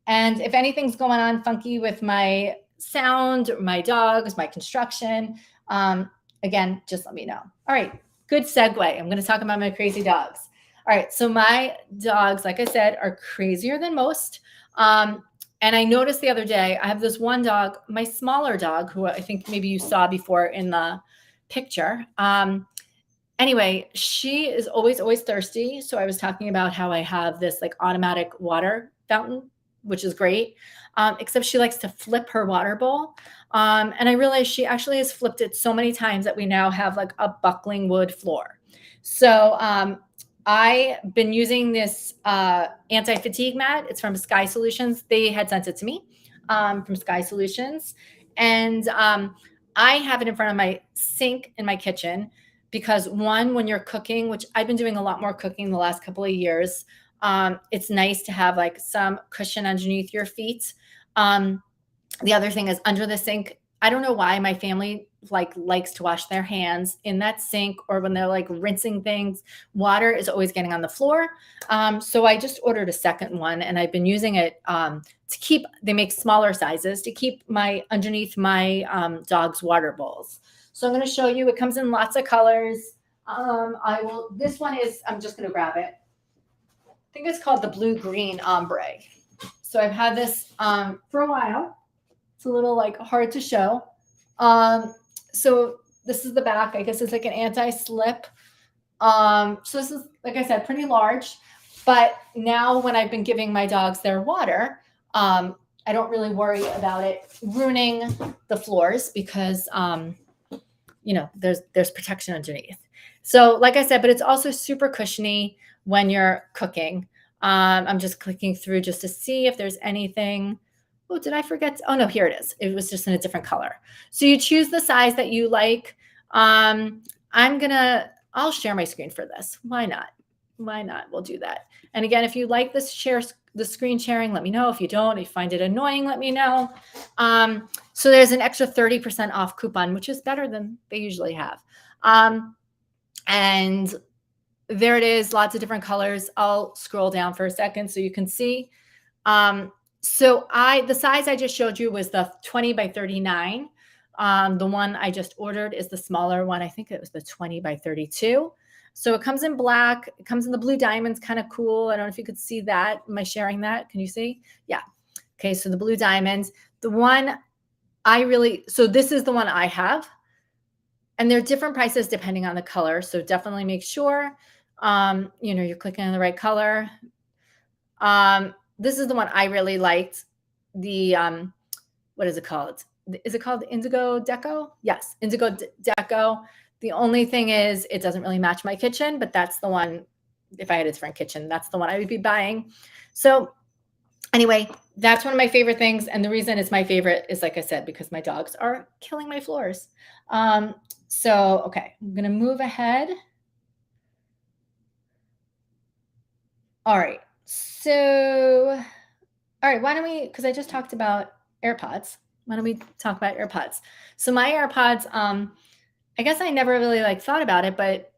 And if anything's going on funky with my sound, my dogs, my construction, again, just let me know. All right, good segue. I'm going to talk about my crazy dogs. All right, so my dogs, like I said, are crazier than most. And I noticed the other day, I have this one dog, my smaller dog, who I think maybe you saw before in the picture. Anyway, she is always thirsty. So I was talking about how I have this like automatic water fountain, which is great. Except she likes to flip her water bowl. And I realized she actually has flipped it so many times that we now have like a buckling wood floor. So I've been using this anti-fatigue mat. It's from Sky Solutions. They had sent it to me from Sky Solutions. And I have it in front of my sink in my kitchen because one, when you're cooking, which I've been doing a lot more cooking the last couple of years, it's nice to have like some cushion underneath your feet. The other thing is under the sink. I don't know why my family likes to wash their hands in that sink, or when they're like rinsing things, water is always getting on the floor. So I just ordered a second one, and I've been using it to keep. They make smaller sizes to keep my underneath my dog's water bowls. So I'm going to show you. It comes in lots of colors. This one is. I'm just going to grab it. I think it's called the blue green ombre. So I've had this for a while. It's a little like hard to show. So this is the back. I guess it's like an anti-slip. So this is, like I said, pretty large. But now when I've been giving my dogs their water, I don't really worry about it ruining the floors because, there's protection underneath. So like I said, but it's also super cushiony when you're cooking. I'm just clicking through just to see if there's anything. Oh, did I forget? Oh, no, here it is. It was just in a different color. So you choose the size that you like. I'll share my screen for this. Why not? We'll do that. And again, if you like the screen sharing, let me know. If you don't, if you find it annoying, let me know. So there's an extra 30% off coupon, which is better than they usually have. And there it is, lots of different colors. I'll scroll down for a second so you can see. So the size I just showed you was the 20 by 39. The one I just ordered is the smaller one. I think it was the 20 by 32. So it comes in black. It comes in the blue diamonds, kind of cool. I don't know if you could see that. Am I sharing that? Can you see? Yeah. Okay. So the blue diamonds, so this is the one I have. And they're different prices depending on the color. So definitely make sure, you're clicking on the right color. This is the one I really liked. The, what is it called? Is it called Indigo Deco? Yes, Indigo Deco. The only thing is it doesn't really match my kitchen, but that's the one, if I had a different kitchen, that's the one I would be buying. So anyway, that's one of my favorite things. And the reason it's my favorite is, like I said, because my dogs are killing my floors. Okay, I'm going to move ahead. All right. So, all right, why don't we, because I just talked about AirPods. Why don't we talk about AirPods? So my AirPods, I guess I never really thought about it, but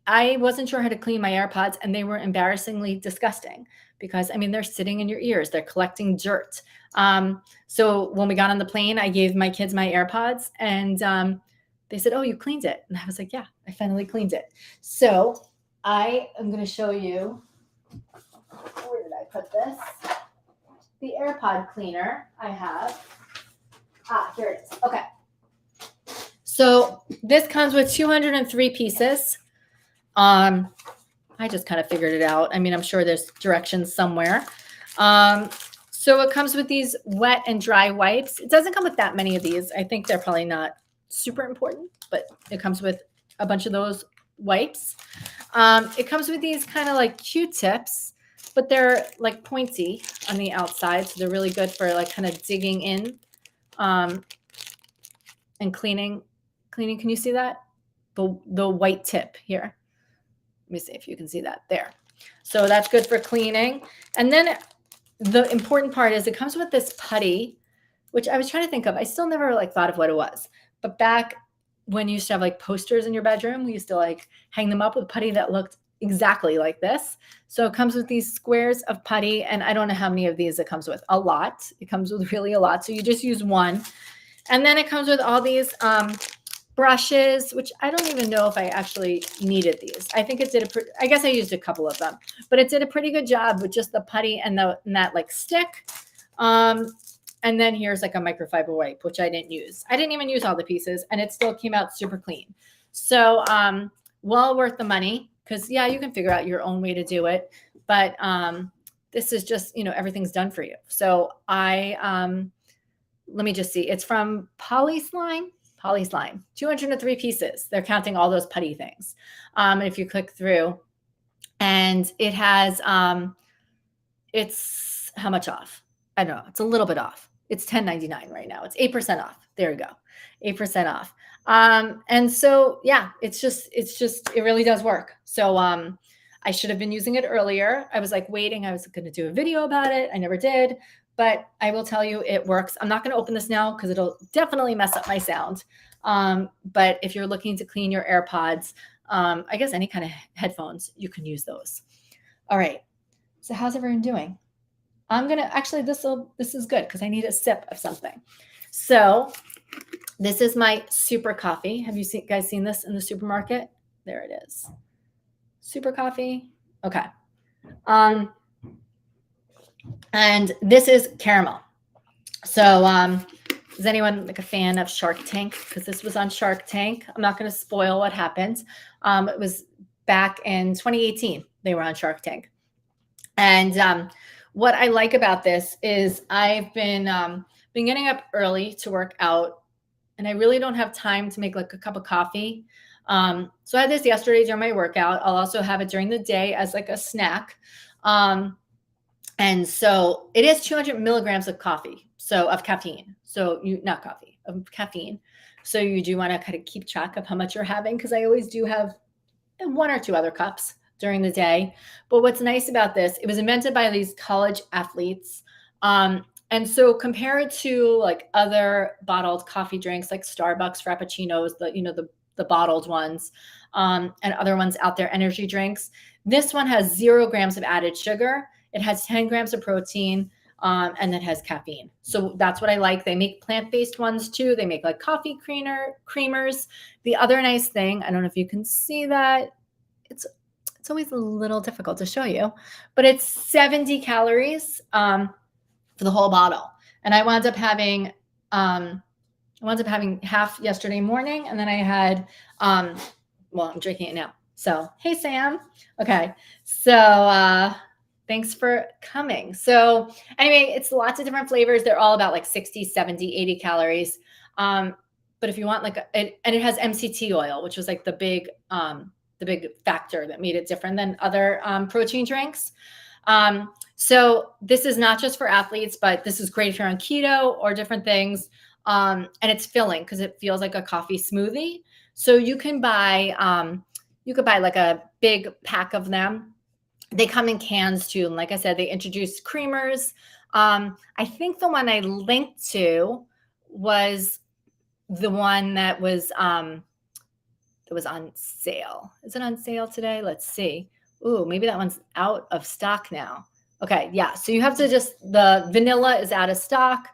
I wasn't sure how to clean my AirPods, and they were embarrassingly disgusting because, they're sitting in your ears. They're collecting dirt. So when we got on the plane, I gave my kids my AirPods, and they said, "Oh, you cleaned it." And I was like, "Yeah, I finally cleaned it." So I am going to show you. Where did I put this? The Airpod Cleaner I have. Here it is. Okay. So this comes with 203 pieces. I just kind of figured it out. I'm sure there's directions somewhere. So it comes with these wet and dry wipes. It doesn't come with that many of these. I think they're probably not super important, but it comes with a bunch of those wipes. It comes with these kind of like Q-tips, but they're like pointy on the outside. So they're really good for kind of digging in and cleaning. Can you see that? The white tip here. Let me see if you can see that there. So that's good for cleaning. And then the important part is it comes with this putty, which I was trying to think of. I still never thought of what it was. But back when you used to have posters in your bedroom, we used to hang them up with putty that looked exactly like this. So it comes with these squares of putty, and I don't know how many of these it comes with. A lot. It comes with really a lot. So you just use one. And then it comes with all these brushes, which I don't even know if I actually needed these. I think it did I guess I used a couple of them, but it did a pretty good job with just the putty and that like stick. And then here's like a microfiber wipe, which I didn't use. I didn't even use all the pieces, and it still came out super clean. So well worth the money, because yeah, you can figure out your own way to do it. But this is just, everything's done for you. So let me just see. It's from Polyslime, 203 pieces. They're counting all those putty things. And if you click through, and it has, it's how much off? I don't know. It's a little bit off. It's $10.99 right now. It's 8% off. There you go. 8% off. And so, yeah, it really does work. So, I should have been using it earlier. I was like waiting. I was going to do a video about it. I never did, but I will tell you it works. I'm not going to open this now because it'll definitely mess up my sound. But if you're looking to clean your AirPods, I guess any kind of headphones, you can use those. All right. So how's everyone doing? I'm going to actually, this is good because I need a sip of something. So this is my super coffee. Have you guys seen this in the supermarket? There it is. Super coffee. Okay. And this is caramel. So is anyone like a fan of Shark Tank? Because this was on Shark Tank. I'm not going to spoil what happened. It was back in 2018. They were on Shark Tank. And what I like about this is I've been getting up early to work out, and I really don't have time to make like a cup of coffee. So I had this yesterday during my workout. I'll also have it during the day as like a snack. And so it is 200 milligrams of coffee. So of caffeine. So not coffee, of caffeine. So you do want to kind of keep track of how much you're having, because I always do have 1 or 2 other cups during the day. But what's nice about this, it was invented by these college athletes. And so compared to like other bottled coffee drinks like Starbucks Frappuccinos, the bottled ones, and other ones out there, energy drinks, this one has 0 grams of added sugar. It has 10 grams of protein, and it has caffeine. So that's what I like. They make plant-based ones too. They make like coffee creamers. The other nice thing, I don't know if you can see that, it's always a little difficult to show you, but it's 70 calories for the whole bottle. And I wound up having half yesterday morning, and then I had I'm drinking it now. So hey Sam. Okay. So thanks for coming. So anyway, it's lots of different flavors. They're all about like 60, 70, 80 calories. But if you want and it has MCT oil, which was like the big factor that made it different than other protein drinks. So this is not just for athletes, but this is great if you're on keto or different things. And it's filling because it feels like a coffee smoothie. So you can buy like a big pack of them. They come in cans too. And like I said, they introduced creamers. I think the one I linked to was the one that was on sale. Is it on sale today? Let's see. Ooh, maybe that one's out of stock now. Okay, yeah. So you have to the vanilla is out of stock.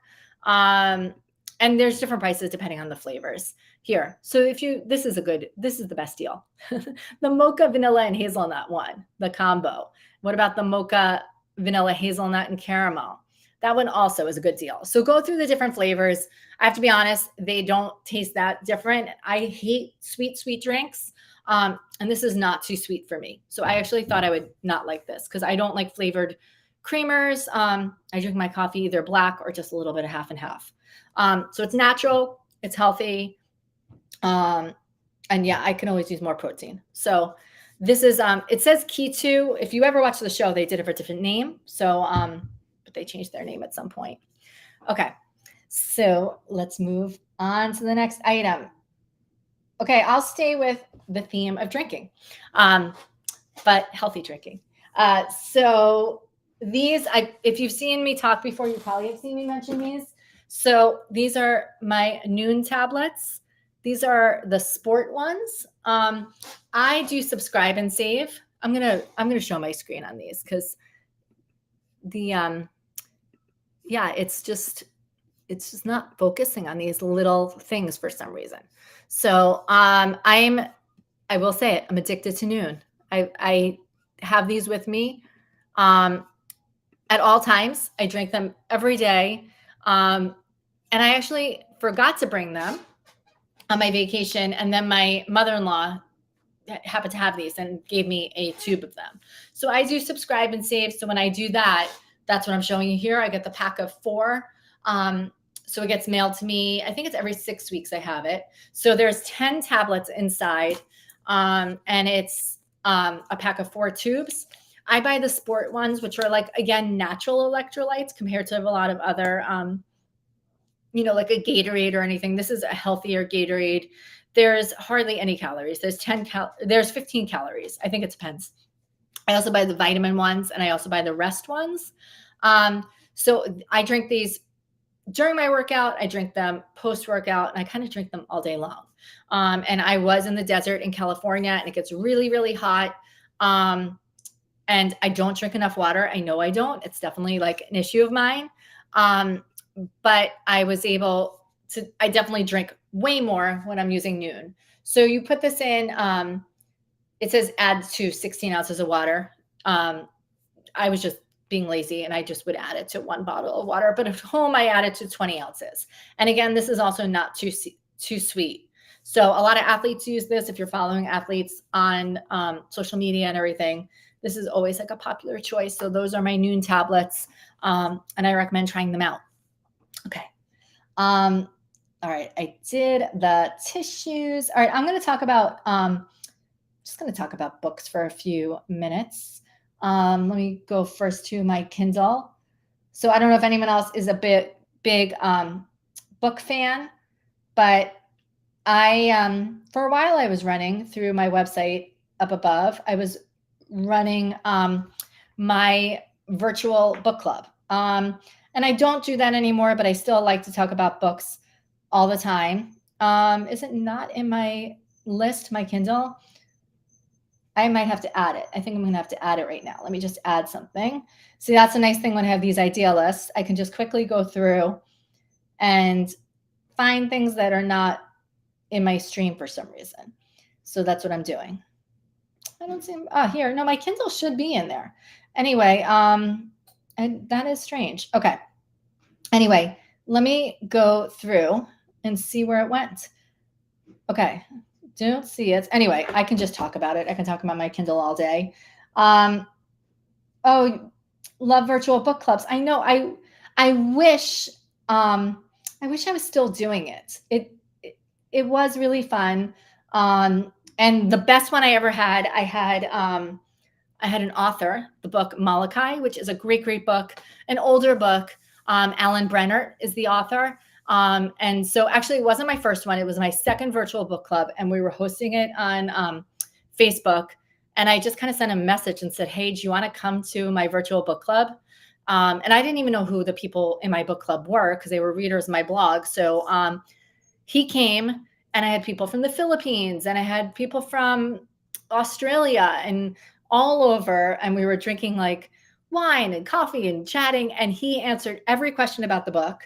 And there's different prices depending on the flavors here. So this is the best deal. The mocha vanilla and hazelnut one, the combo. What about the mocha vanilla hazelnut and caramel? That one also is a good deal. So go through the different flavors. I have to be honest, they don't taste that different. I hate sweet drinks. And this is not too sweet for me. So I actually thought I would not like this because I don't like flavored creamers. I drink my coffee either black or just a little bit of half and half. So it's natural, it's healthy. And yeah, I can always use more protein. So this is, it says Keto. If you ever watch the show, they did it for a different name. So, but they changed their name at some point. Okay. So let's move on to the next item. Okay. I'll stay with the theme of drinking, but healthy drinking. So these, if you've seen me talk before, you probably have seen me mention these. So these are my Noon tablets. These are the sport ones. I do subscribe and save. I'm gonna show my screen on these because the yeah, it's just it's just not focusing on these little things for some reason. So I will say it, I'm addicted to Noon. I have these with me at all times. I drink them every day. And I actually forgot to bring them on my vacation. And then my mother-in-law happened to have these and gave me a tube of them. So I do subscribe and save. So when I do that, that's what I'm showing you here. I get the pack of 4. So it gets mailed to me. I think it's every 6 weeks I have it. So there's 10 tablets inside, and it's a pack of 4 tubes. I buy the sport ones, which are like, again, natural electrolytes compared to a lot of other, like a Gatorade or anything. This is a healthier Gatorade. There's hardly any calories. There's 15 calories. I think it depends. I also buy the vitamin ones, and I also buy the rest ones. So I drink these during my workout. I drink them post-workout, and I kind of drink them all day long. And I was in the desert in California, and it gets really, really hot. And I don't drink enough water. I know I don't. It's definitely like an issue of mine. But I was able to, I definitely drink way more when I'm using Noon. So you put this in, it says add to 16 ounces of water. I was just being lazy, and I just would add it to 1 bottle of water. But at home, I add it to 20 ounces. And again, this is also not too sweet. So a lot of athletes use this. If you're following athletes on social media and everything, this is always like a popular choice. So those are my Noon tablets, and I recommend trying them out. Okay. All right. I did the tissues. All right. I'm going to talk about, just going to talk about books for a few minutes. Let me go first to my Kindle. So I don't know if anyone else is a big book fan, but I, for a while I was running through my website up above. I was running my virtual book club. And I don't do that anymore, but I still like to talk about books all the time. Is it not in my list, my Kindle? I might have to add it. I think I'm going to have to add it right now. Let me just add something. See, that's a nice thing when I have these idea lists. I can just quickly go through and find things that are not in my stream for some reason. So that's what I'm doing. I don't see, here. No, my Kindle should be in there. Anyway, and that is strange. Okay. Anyway, let me go through and see where it went. Okay. Don't see it. Anyway, I can just talk about it. I can talk about my Kindle all day. Oh, love virtual book clubs. I know. I wish I was still doing it. It was really fun. And the best one I ever had, I had an author, the book Molokai, which is a great, great book, an older book. Alan Brennert is the author. And so actually it wasn't my first one. It was my second virtual book club, and we were hosting it on Facebook. And I just kind of sent a message and said, hey, do you want to come to my virtual book club? And I didn't even know who the people in my book club were because they were readers of my blog. So he came, and I had people from the Philippines, and I had people from Australia and all over. And we were drinking like wine and coffee and chatting. And he answered every question about the book.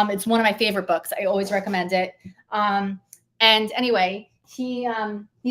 It's one of my favorite books. I always recommend it. And anyway, he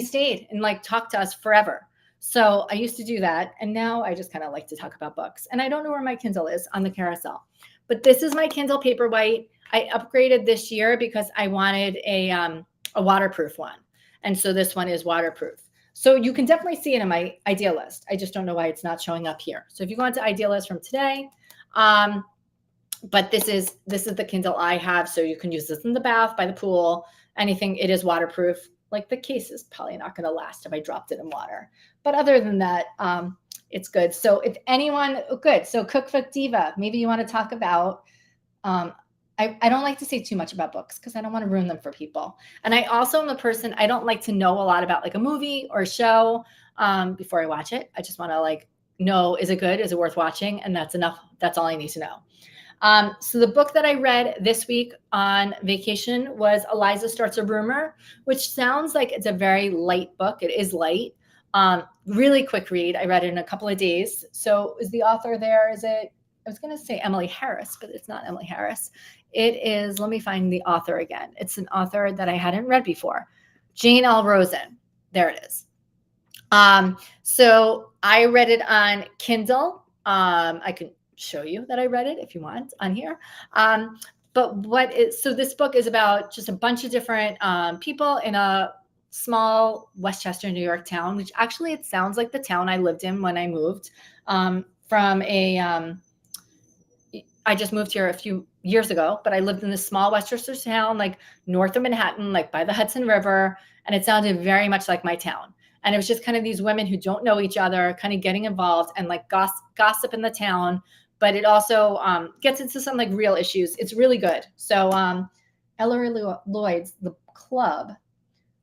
stayed and like talked to us forever. So I used to do that. And now I just kind of like to talk about books. And I don't know where my Kindle is on the carousel, but this is my Kindle Paperwhite. I upgraded this year because I wanted a waterproof one. And so this one is waterproof. So you can definitely see it in my idea list. I just don't know why it's not showing up here. So if you go into idea list from today, but this is the Kindle I have. So you can use this in the bath, by the pool, anything. It is waterproof. Like the case is probably not going to last if I dropped it in water. But other than that, it's good. So if anyone, good. So Cookbook Diva, maybe you want to talk about, I don't like to say too much about books because I don't want to ruin them for people. And I also am a person, I don't like to know a lot about like a movie or a show before I watch it. I just want to like know, is it good? Is it worth watching? And that's enough. That's all I need to know. So the book that I read this week on vacation was Eliza Starts a Rumor, which sounds like it's a very light book. It is light, really quick read. I read it in a couple of days. So is the author there? Is it, I was going to say Emily Harris, but it's not Emily Harris. It is, let me find the author again. It's an author that I hadn't read before. Jane L. Rosen. There it is. So I read it on Kindle. I can show you that I read it if you want on here. So this book is about just a bunch of different people in a small Westchester, New York town, which actually it sounds like the town I lived in when I moved I just moved here a few years ago, but I lived in this small Westchester town, like north of Manhattan, like by the Hudson River. And it sounded very much like my town. And it was just kind of these women who don't know each other, kind of getting involved and like gossip in the town. But it also gets into some like real issues. It's really good. So Ellery Lloyd's The Club.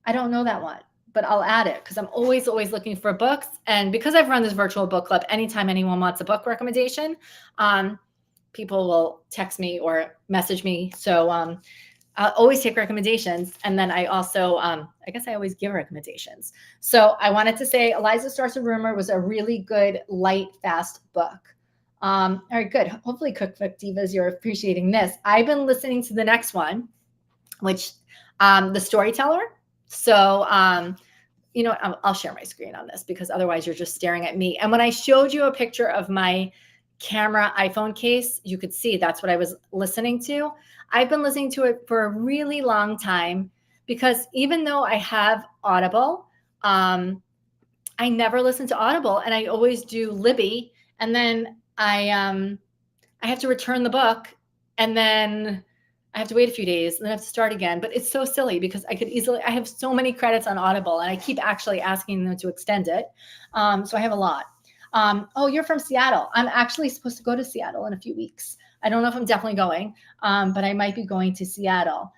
I don't know that one, but I'll add it because I'm always looking for books. And because I've run this virtual book club, anytime anyone wants a book recommendation, people will text me or message me. So I'll always take recommendations. And then I also, I guess I always give recommendations. So I wanted to say Eliza Starts a Rumor was a really good, light, fast book. All right, good. Hopefully Cookbook Divas, you're appreciating this. I've been listening to the next one, which the Storyteller. So, you know, I'll share my screen on this because otherwise you're just staring at me. And when I showed you a picture of my camera iPhone case, you could see that's what I was listening to. I've been listening to it for a really long time because even though I have Audible, I never listen to Audible and I always do Libby. And then I have to return the book and then I have to wait a few days and then I have to start again. But it's so silly because I have so many credits on Audible and I keep actually asking them to extend it. So I have a lot. Oh, you're from Seattle. I'm actually supposed to go to Seattle in a few weeks. I don't know if I'm definitely going, but I might be going to Seattle.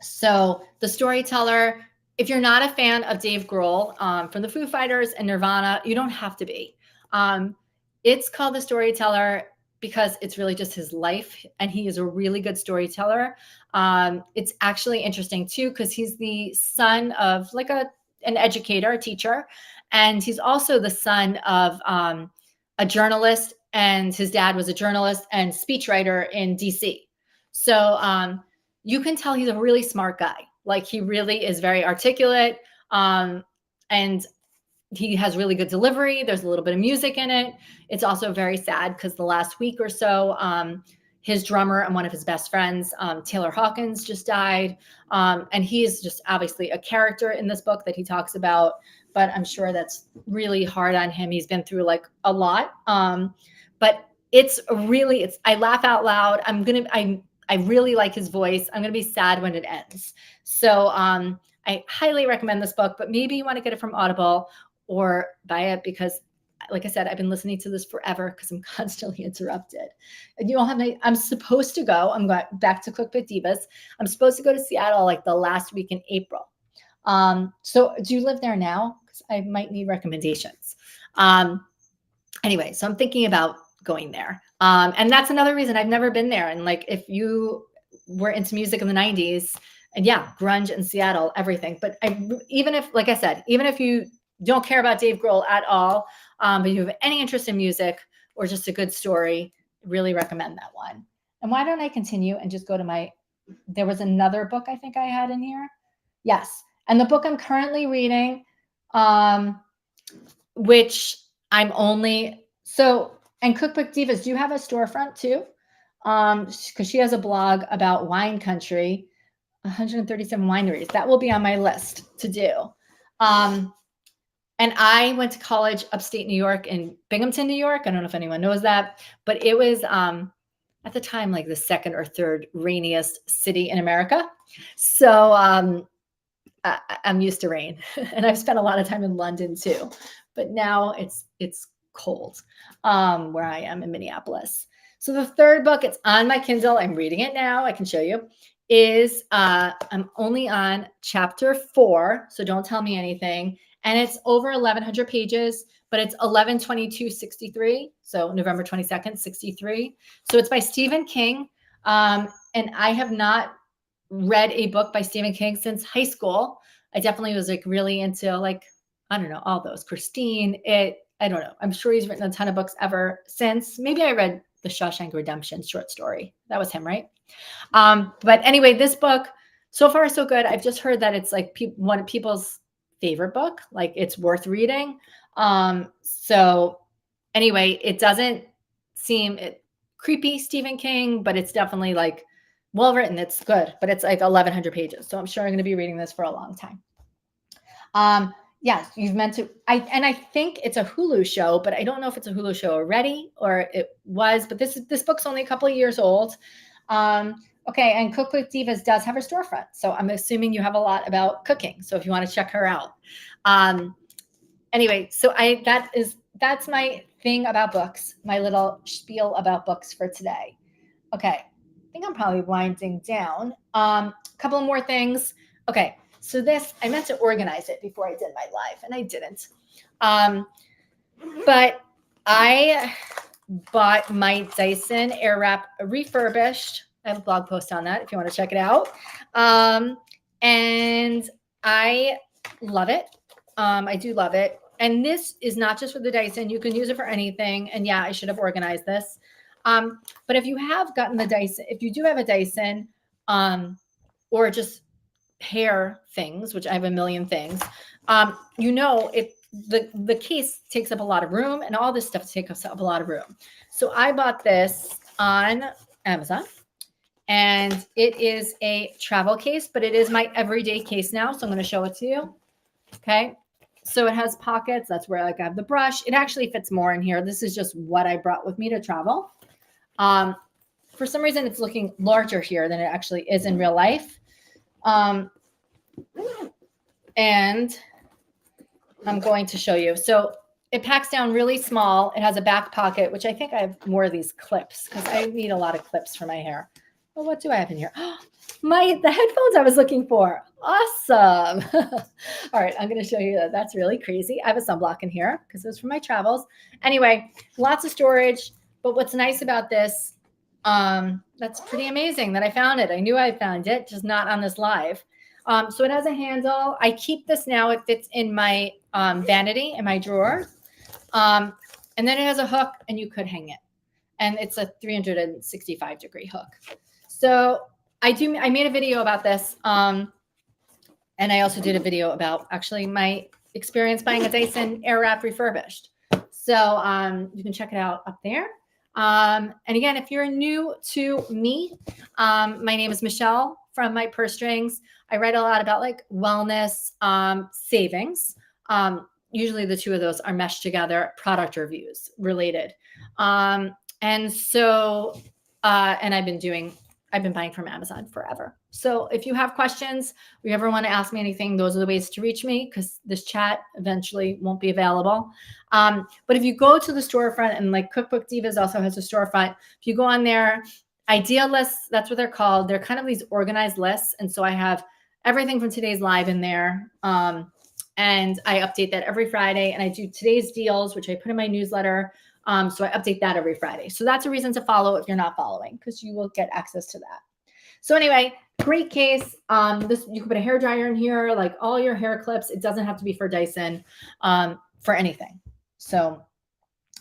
So the Storyteller, if you're not a fan of Dave Grohl from the Foo Fighters and Nirvana, you don't have to be. It's called The Storyteller because it's really just his life and he is a really good storyteller. It's actually interesting too because he's the son of like an educator, a teacher, and he's also the son of a journalist, and his dad was a journalist and speechwriter in DC. So you can tell he's a really smart guy. Like he really is very articulate and he has really good delivery. There's a little bit of music in it. It's also very sad because the last week or so, his drummer and one of his best friends, Taylor Hawkins, just died. And he is just obviously a character in this book that he talks about, but I'm sure that's really hard on him. He's been through like a lot. But I laugh out loud. I really like his voice. I'm going to be sad when it ends. So I highly recommend this book, but maybe you want to get it from Audible or buy it because, like I said, I've been listening to this forever because I'm constantly interrupted. And I'm supposed to go. I'm going back to Cookbook Divas. I'm supposed to go to Seattle like the last week in April. So do you live there now? Because I might need recommendations. Anyway, so I'm thinking about going there. And that's another reason I've never been there. And like, if you were into music in the 90s, and yeah, grunge in Seattle, everything. But even if you don't care about Dave Grohl at all, but you have any interest in music or just a good story, really recommend that one. And why don't I continue and just go to there was another book I think I had in here. Yes. And the book I'm currently reading, which and Cookbook Divas, do you have a storefront too? Because she has a blog about wine country, 137 wineries. That will be on my list to do. And I went to college upstate New York in Binghamton, New York. I don't know if anyone knows that, but it was at the time like the second or third rainiest city in America. So I'm used to rain, and I've spent a lot of time in London too. But now it's cold where I am in Minneapolis. So the third book, it's on my Kindle. I'm reading it now. I can show you. Is I'm only on chapter 4, so don't tell me anything. And it's over 1,100 pages, but it's 11/22/63. So November 22nd, 63. So it's by Stephen King. And I have not read a book by Stephen King since high school. I definitely was like really into like, I don't know, all those, Christine, I don't know. I'm sure he's written a ton of books ever since. Maybe I read the Shawshank Redemption short story. That was him, right? But anyway, this book, so far so good. I've just heard that it's like one of people's favorite book. Like it's worth reading. So anyway, it doesn't seem creepy Stephen King, but it's definitely like well written. It's good, but it's like 1,100 pages. So I'm sure I'm going to be reading this for a long time. Yes, you've meant to. I think it's a Hulu show, but I don't know if it's a Hulu show already or it was. But this book's only a couple of years old. Okay, and Cookbook Divas does have a storefront, so I'm assuming you have a lot about cooking. So if you want to check her out, anyway, so that's my thing about books, my little spiel about books for today. Okay, I think I'm probably winding down. A couple more things. Okay, so this, I meant to organize it before I did my live, and I didn't. But I bought my Dyson Airwrap refurbished. I have a blog post on that if you want to check it out. And I love it. I do love it. And this is not just for the Dyson. You can use it for anything. And yeah, I should have organized this. But if you have gotten the Dyson, if you do have a Dyson, or just hair things, which I have a million things, you know, the case takes up a lot of room and all this stuff takes up a lot of room. So I bought this on Amazon. And it is a travel case, but it is my everyday case now. So I'm going to show it to you. Okay. So it has pockets. That's where like I have the brush. It actually fits more in here. This is just what I brought with me to travel. For some reason, it's looking larger here than it actually is in real life. And I'm going to show you. So it packs down really small. It has a back pocket, which I think I have more of these clips because I need a lot of clips for my hair. Well, what do I have in here? The headphones I was looking for. Awesome. All right, I'm going to show you that. That's really crazy. I have a sunblock in here because it was for my travels. Anyway, lots of storage. But what's nice about this, that's pretty amazing that I found it. I knew I found it, just not on this live. So it has a handle. I keep this now. It fits in my vanity in my drawer. And then it has a hook and you could hang it. And it's a 365-degree hook. So I made a video about this. And I also did a video about actually my experience buying a Dyson Airwrap refurbished. So you can check it out up there. And again, if you're new to me, my name is Michelle from My Purse Strings. I write a lot about like wellness, savings. Usually the two of those are meshed together, product reviews related. And so, and I've been buying from Amazon forever. So if you have questions, or you ever want to ask me anything, those are the ways to reach me because this chat eventually won't be available. But if you go to the storefront, and like Cookbook Divas also has a storefront, if you go on there, idea lists, that's what they're called. They're kind of these organized lists. And so I have everything from today's live in there. And I update that every Friday. And I do today's deals, which I put in my newsletter. So I update that every Friday. So that's a reason to follow if you're not following, because you will get access to that. So anyway, great case. This, you can put a hairdryer in here, like all your hair clips. It doesn't have to be for Dyson, for anything. So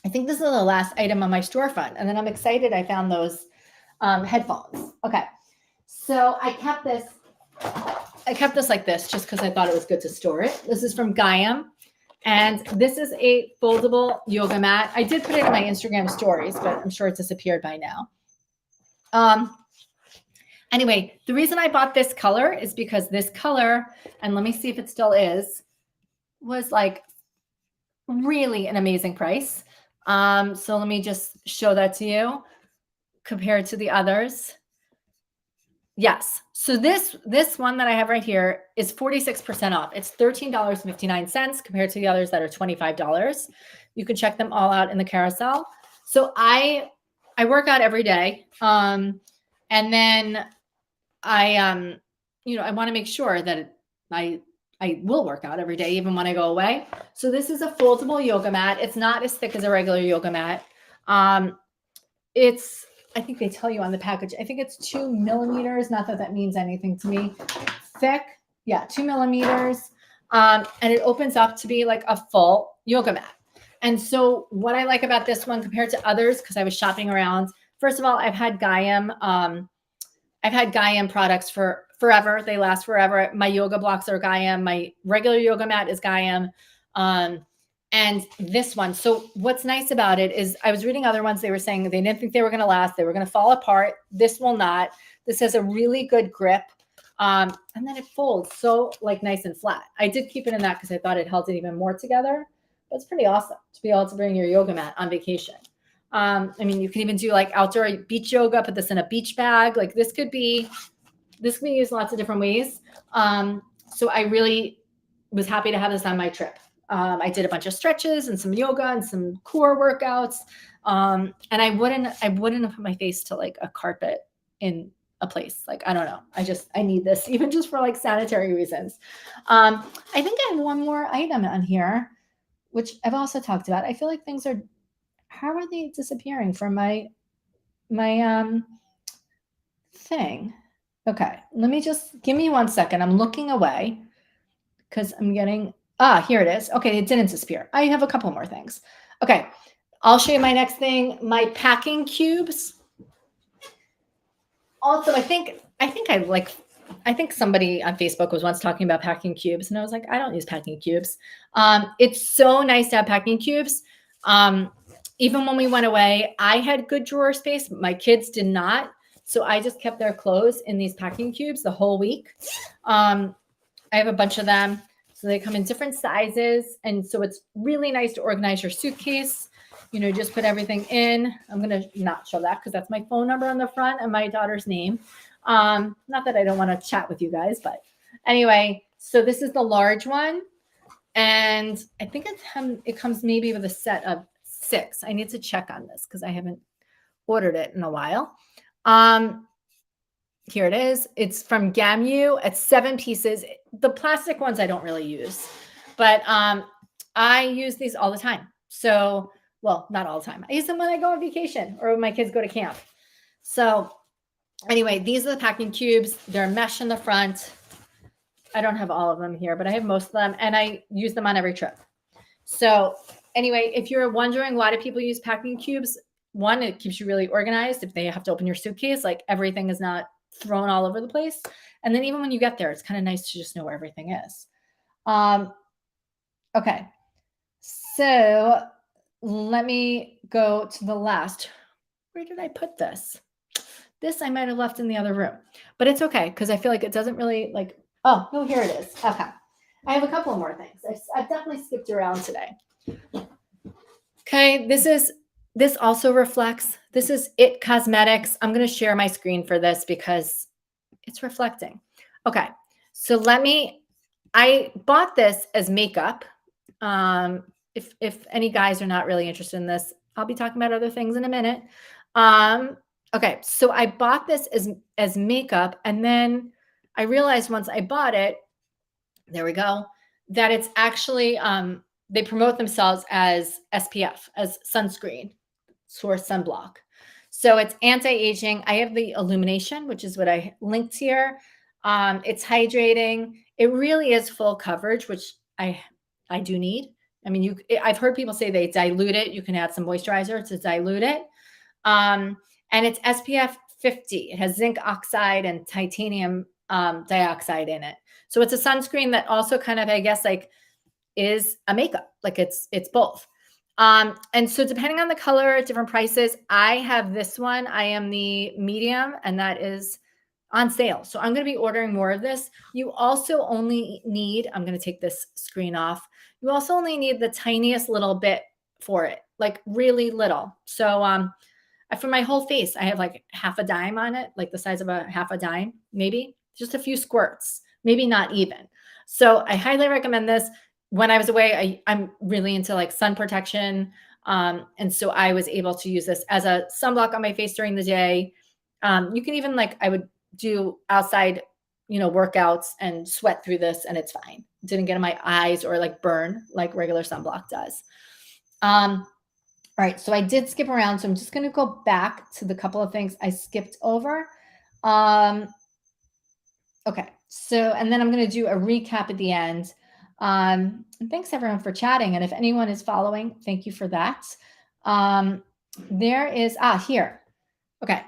I think this is the last item on my storefront. And then I'm excited I found those headphones. Okay. So I kept this like this just because I thought it was good to store it. This is from Gaiam. And this is a foldable yoga mat. I did put it in my Instagram stories, but I'm sure it disappeared by now. Anyway, the reason I bought this color is because this color, and let me see if it still is, was like really an amazing price. So let me just show that to you compared to the others. Yes. So this one that I have right here is 46% off. It's $13.59 compared to the others that are $25. You can check them all out in the carousel. So I work out every day. And then I want to make sure that I will work out every day, even when I go away. So this is a foldable yoga mat. It's not as thick as a regular yoga mat. I think they tell you on the package, I think it's 2 millimeters. Not that that means anything to me. Thick. Yeah. 2 millimeters. And it opens up to be like a full yoga mat. And so what I like about this one compared to others, because I was shopping around, first of all, I've had Gaia products for forever. They last forever. My yoga blocks are Gaia. My regular yoga mat is Gaia. And this one. So what's nice about it is I was reading other ones. They were saying they didn't think they were going to last. They were going to fall apart. This will not. This has a really good grip. And then it folds so like nice and flat. I did keep it in that because I thought it held it even more together. That's pretty awesome to be able to bring your yoga mat on vacation. I mean, you can even do like outdoor beach yoga, put this in a beach bag. Like this can be used lots of different ways. So I really was happy to have this on my trip. I did a bunch of stretches and some yoga and some core workouts. And I wouldn't have put my face to like a carpet in a place. Like, I don't know. I need this even just for like sanitary reasons. I think I have one more item on here, which I've also talked about. I feel like things are, how are they disappearing from my thing? Okay, let me just give me 1 second. I'm looking away because I'm getting, here it is. Okay, it didn't disappear. I have a couple more things. Okay, I'll show you my next thing, my packing cubes. Also, I think somebody on Facebook was once talking about packing cubes, and I was like, I don't use packing cubes. It's so nice to have packing cubes. Even when we went away, I had good drawer space. My kids did not. So I just kept their clothes in these packing cubes the whole week. I have a bunch of them. So they come in different sizes. And so it's really nice to organize your suitcase. You know, just put everything in. I'm going to not show that because that's my phone number on the front and my daughter's name. Not that I don't want to chat with you guys, but anyway, so this is the large one. And I think it comes maybe with a set of 6. I need to check on this because I haven't ordered it in a while. Here it is. It's from Gamu. It's 7 pieces. The plastic ones I don't really use, but I use these all the time. So, well, not all the time. I use them when I go on vacation or when my kids go to camp. So anyway, these are the packing cubes. They're mesh in the front. I don't have all of them here, but I have most of them, and I use them on every trip. So anyway, if you're wondering why do people use packing cubes, one, it keeps you really organized. If they have to open your suitcase, like everything is not thrown all over the place. And then even when you get there, it's kind of nice to just know where everything is. Okay. So let me go to the last. Where did I put this? This I might have left in the other room, but it's okay because I feel like it doesn't really like, oh, no, here it is. Okay. I have a couple more things. I've definitely skipped around today. Okay. This also reflects. This is It Cosmetics. I'm going to share my screen for this because it's reflecting. Okay. So I bought this as makeup. If any guys are not really interested in this, I'll be talking about other things in a minute. Okay. So I bought this as makeup. And then I realized once I bought it, there we go, that it's actually, they promote themselves as SPF, as sunscreen, source sunblock. So it's anti-aging. I have the illumination, which is what I linked here. It's hydrating. It really is full coverage, which I do need. I mean, I've heard people say they dilute it. You can add some moisturizer to dilute it. And it's SPF 50. It has zinc oxide and titanium dioxide in it. So it's a sunscreen that also kind of, I guess, like is a makeup. Like it's both. And so depending on the color, different prices. I have this one. I am the medium, and that is on sale. So I'm going to be ordering more of this. You also only need, I'm going to take this screen off. You also only need the tiniest little bit for it, like really little. So for my whole face, I have like half a dime on it, like the size of a half a dime, maybe just a few squirts, maybe not even. So I highly recommend this. When I was away, I'm really into like sun protection. And so I was able to use this as a sunblock on my face during the day. You can even I would do outside, workouts and sweat through this and it's fine. Didn't get in my eyes or burn like regular sunblock does. All right. So I did skip around. So I'm just going to go back to the couple of things I skipped over. Okay. So, and then I'm going to do a recap at the end. And thanks everyone for chatting. And if anyone is following, thank you for that. There is, here. Okay.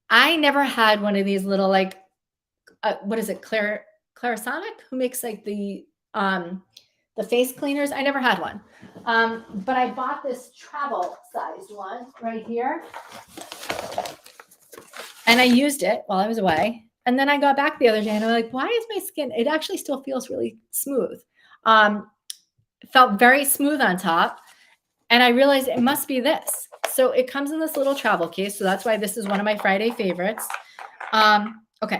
I never had one of these little, like, what is it? Clarisonic, who makes like the face cleaners. I never had one. But I bought this travel sized one right here. And I used it while I was away. And then I got back the other day and I'm like, why is my skin? It actually still feels really smooth. It felt very smooth on top. And I realized it must be this. So it comes in this little travel case. So that's why this is one of my Friday favorites. Okay.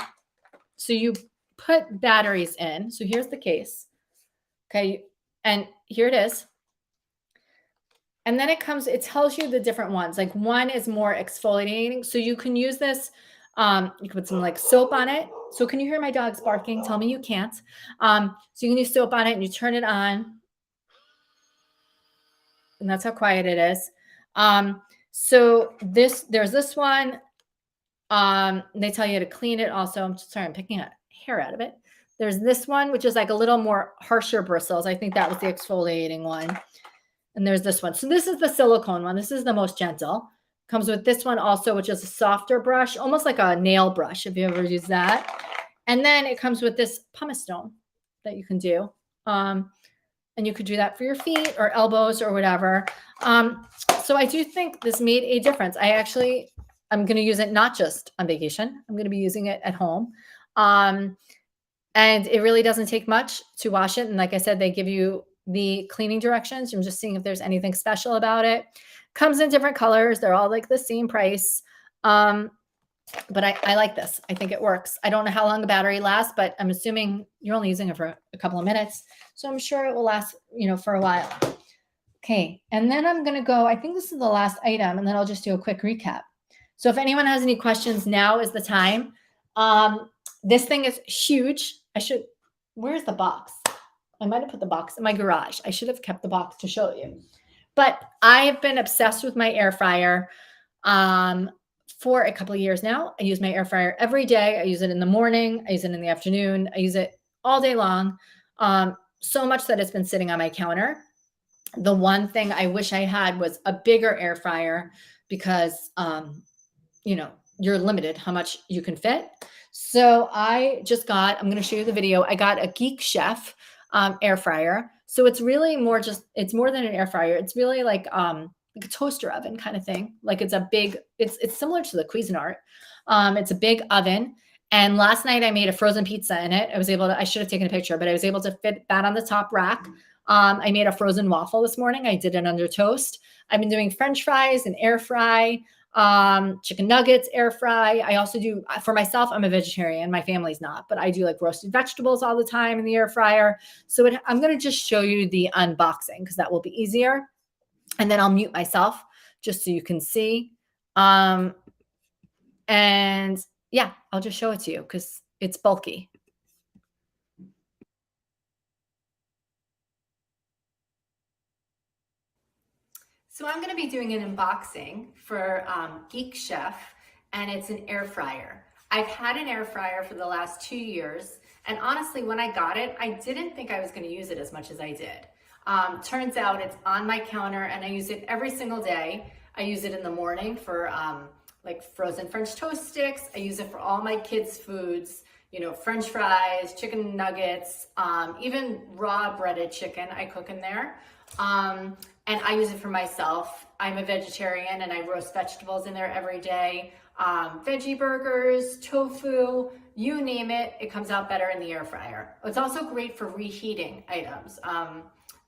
So you put batteries in. So here's the case. Okay. And here it is. And then it tells you the different ones. Like one is more exfoliating. So you can use this. You can put some like soap on it. So can you hear my dogs barking? Tell me you can't. So you can use soap on it and you turn it on. And that's how quiet it is. So there's this one. They tell you to clean it also. I'm sorry, I'm picking a hair out of it. There's this one, which is like a little more harsher bristles. I think that was the exfoliating one. And there's this one. So this is the silicone one. This is the most gentle. Comes with this one also, which is a softer brush, almost like a nail brush, if you ever use that. And then it comes with this pumice stone that you can do. And you could do that for your feet or elbows or whatever. So I do think this made a difference. I'm going to use it not just on vacation. I'm going to be using it at home. And it really doesn't take much to wash it. And like I said, they give you the cleaning directions. I'm just seeing if there's anything special about it. Comes in different colors. They're all like the same price. But I like this. I think it works. I don't know how long the battery lasts, but I'm assuming you're only using it for a couple of minutes. So I'm sure it will last, for a while. Okay. And then I'm going to go, I think this is the last item, and then I'll just do a quick recap. So if anyone has any questions, now is the time. This thing is huge. Where's the box? I might have put the box in my garage. I should have kept the box to show you. But I have been obsessed with my air fryer for a couple of years now. I use my air fryer every day. I use it in the morning. I use it in the afternoon. I use it all day long. So much that it's been sitting on my counter. The one thing I wish I had was a bigger air fryer because, you're limited how much you can fit. So I'm going to show you the video. I got a Geek Chef air fryer. So it's really it's more than an air fryer. It's really like a toaster oven kind of thing. Like it's similar to the Cuisinart. It's a big oven. And last night I made a frozen pizza in it. I should have taken a picture, but I was able to fit that on the top rack. I made a frozen waffle this morning. I did it under toast. I've been doing French fries and air fry, chicken nuggets, air fry. I also do, for myself, I'm a vegetarian. My family's not, but I do like roasted vegetables all the time in the air fryer. So I'm going to just show you the unboxing because that will be easier. And then I'll mute myself just so you can see. And yeah, I'll just show it to you because it's bulky. So I'm going to be doing an unboxing for Geek Chef, and it's an air fryer. I've had an air fryer for the last 2 years, and honestly, when I got it, I didn't think I was going to use it as much as I did. Turns out it's on my counter, and I use it every single day. I use it in the morning for like frozen French toast sticks. I use it for all my kids' foods, French fries, chicken nuggets, even raw breaded chicken I cook in there. And I use it for myself. I'm a vegetarian and I roast vegetables in there every day. Veggie burgers, tofu, you name it, it comes out better in the air fryer. It's also great for reheating items.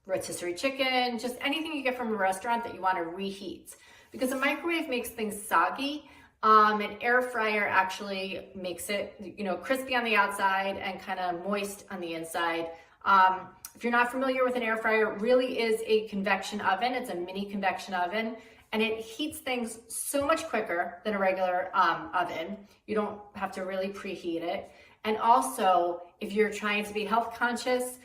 Rotisserie chicken, just anything you get from a restaurant that you want to reheat. Because a microwave makes things soggy. An air fryer actually makes it, crispy on the outside and kind of moist on the inside. If you're not familiar with an air fryer, it really is a convection oven. It's a mini convection oven, and it heats things so much quicker than a regular oven. You don't have to really preheat it. And also, if you're trying to be health conscious,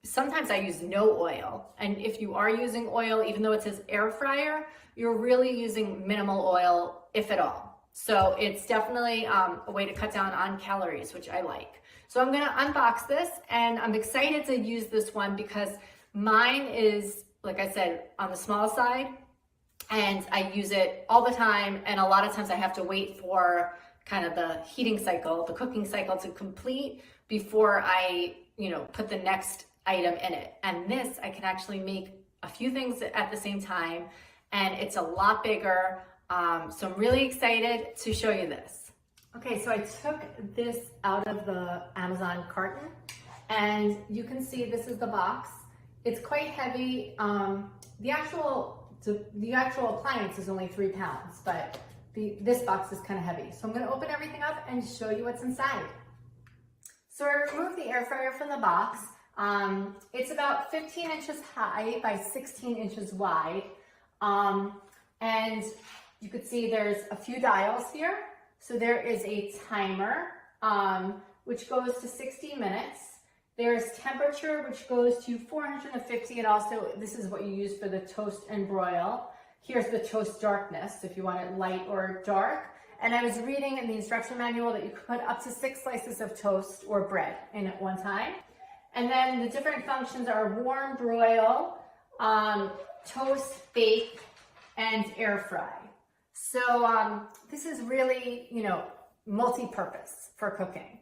sometimes I use no oil. And if you are using oil, even though it says air fryer, you're really using minimal oil, if at all. So it's definitely a way to cut down on calories, which I like. So I'm going to unbox this, and I'm excited to use this one because mine is, like I said, on the small side, and I use it all the time. And a lot of times I have to wait for kind of the heating cycle, the cooking cycle to complete before I, put the next item in it. And this, I can actually make a few things at the same time, and it's a lot bigger. So I'm really excited to show you this. Okay, so I took this out of the Amazon carton, and you can see this is the box. It's quite heavy. The actual appliance is only 3 pounds, but this box is kind of heavy. So I'm going to open everything up and show you what's inside. So I removed the air fryer from the box. It's about 15 inches high by 16 inches wide. And you could see there's a few dials here. So there is a timer, which goes to 60 minutes. There's temperature, which goes to 450. And also, this is what you use for the toast and broil. Here's the toast darkness, if you want it light or dark. And I was reading in the instruction manual that you could put up to 6 slices of toast or bread in at one time. And then the different functions are warm broil, toast, bake, and air fry. So this is really, multi-purpose for cooking.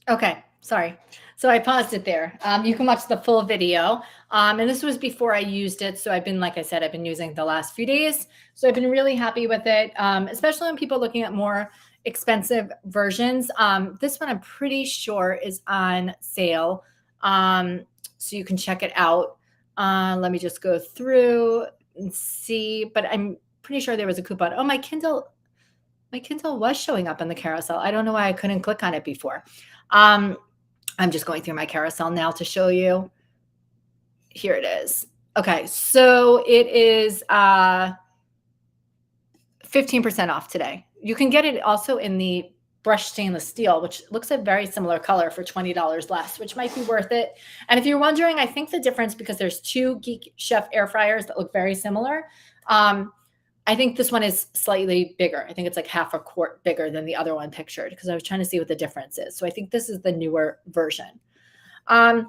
Okay, sorry. So I paused it there. You can watch the full video. And this was before I used it. So I've been, like I said, I've been using it the last few days. So I've been really happy with it, especially when people are looking at more expensive versions. This one I'm pretty sure is on sale. So you can check it out. Let me just go through and see, but I'm pretty sure there was a coupon. Oh, my Kindle was showing up on the carousel. I don't know why I couldn't click on it before. I'm just going through my carousel now to show you. Here it is. Okay, so it is 15% off today. You can get it also in the brushed stainless steel, which looks a very similar color for $20 less, which might be worth it. And if you're wondering, I think the difference, because there's 2 Geek Chef air fryers that look very similar, I think this one is slightly bigger. I think it's like half a quart bigger than the other one pictured, because I was trying to see what the difference is. So I think this is the newer version. All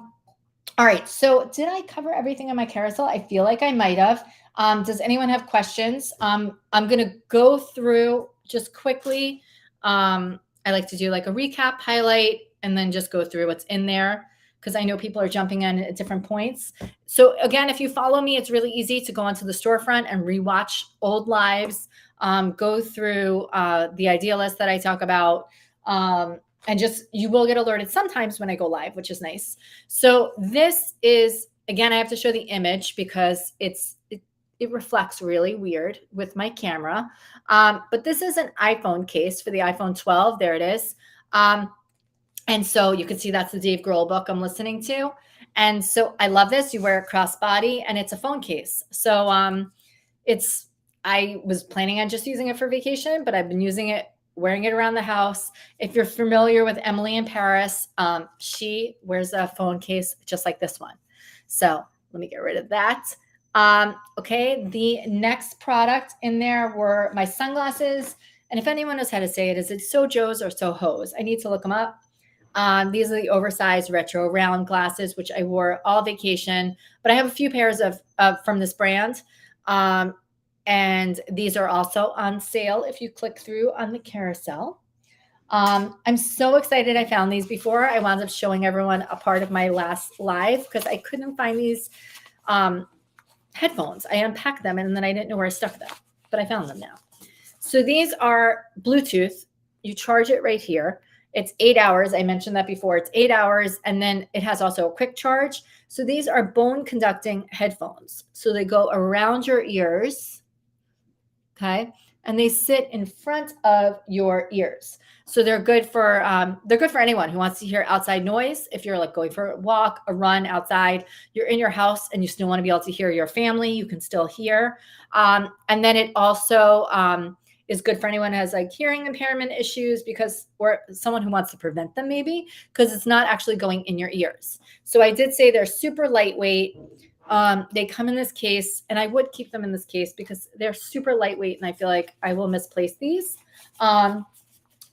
right. So did I cover everything on my carousel? I feel like I might have. Does anyone have questions? I'm going to go through just quickly. I like to do like a recap, highlight, and then just go through what's in there, because I know people are jumping in at different points. So again, if you follow me, it's really easy to go onto the storefront and rewatch old lives, go through the idea list that I talk about, and just, you will get alerted sometimes when I go live, which is nice. So this is, again, I have to show the image because it reflects really weird with my camera. But this is an iPhone case for the iPhone 12. There it is. And so you can see that's the Dave Grohl book I'm listening to. And so I love this. You wear it crossbody, and it's a phone case. So I was planning on just using it for vacation, but I've been using it, wearing it around the house. If you're familiar with Emily in Paris, she wears a phone case just like this one. So let me get rid of that. Okay, the next product in there were my sunglasses. And if anyone knows how to say it, is it Sojos or Sohos? I need to look them up. These are the oversized retro round glasses, which I wore all vacation, but I have a few pairs of from this brand. And these are also on sale if you click through on the carousel. I'm so excited I found these before. I wound up showing everyone a part of my last live because I couldn't find these headphones. I unpacked them and then I didn't know where I stuck them, but I found them now. So these are Bluetooth. You charge it right here. It's 8 hours. I mentioned that before. It's 8 hours. And then it has also a quick charge. So these are bone conducting headphones. So they go around your ears. Okay. And they sit in front of your ears. So they're good for anyone who wants to hear outside noise. If you're like going for a walk, a run outside, you're in your house and you still want to be able to hear your family, you can still hear. And then it also is good for anyone who has like hearing impairment issues or someone who wants to prevent them maybe, because it's not actually going in your ears. So I did say they're super lightweight. They come in this case, and I would keep them in this case because they're super lightweight, and I feel like I will misplace these.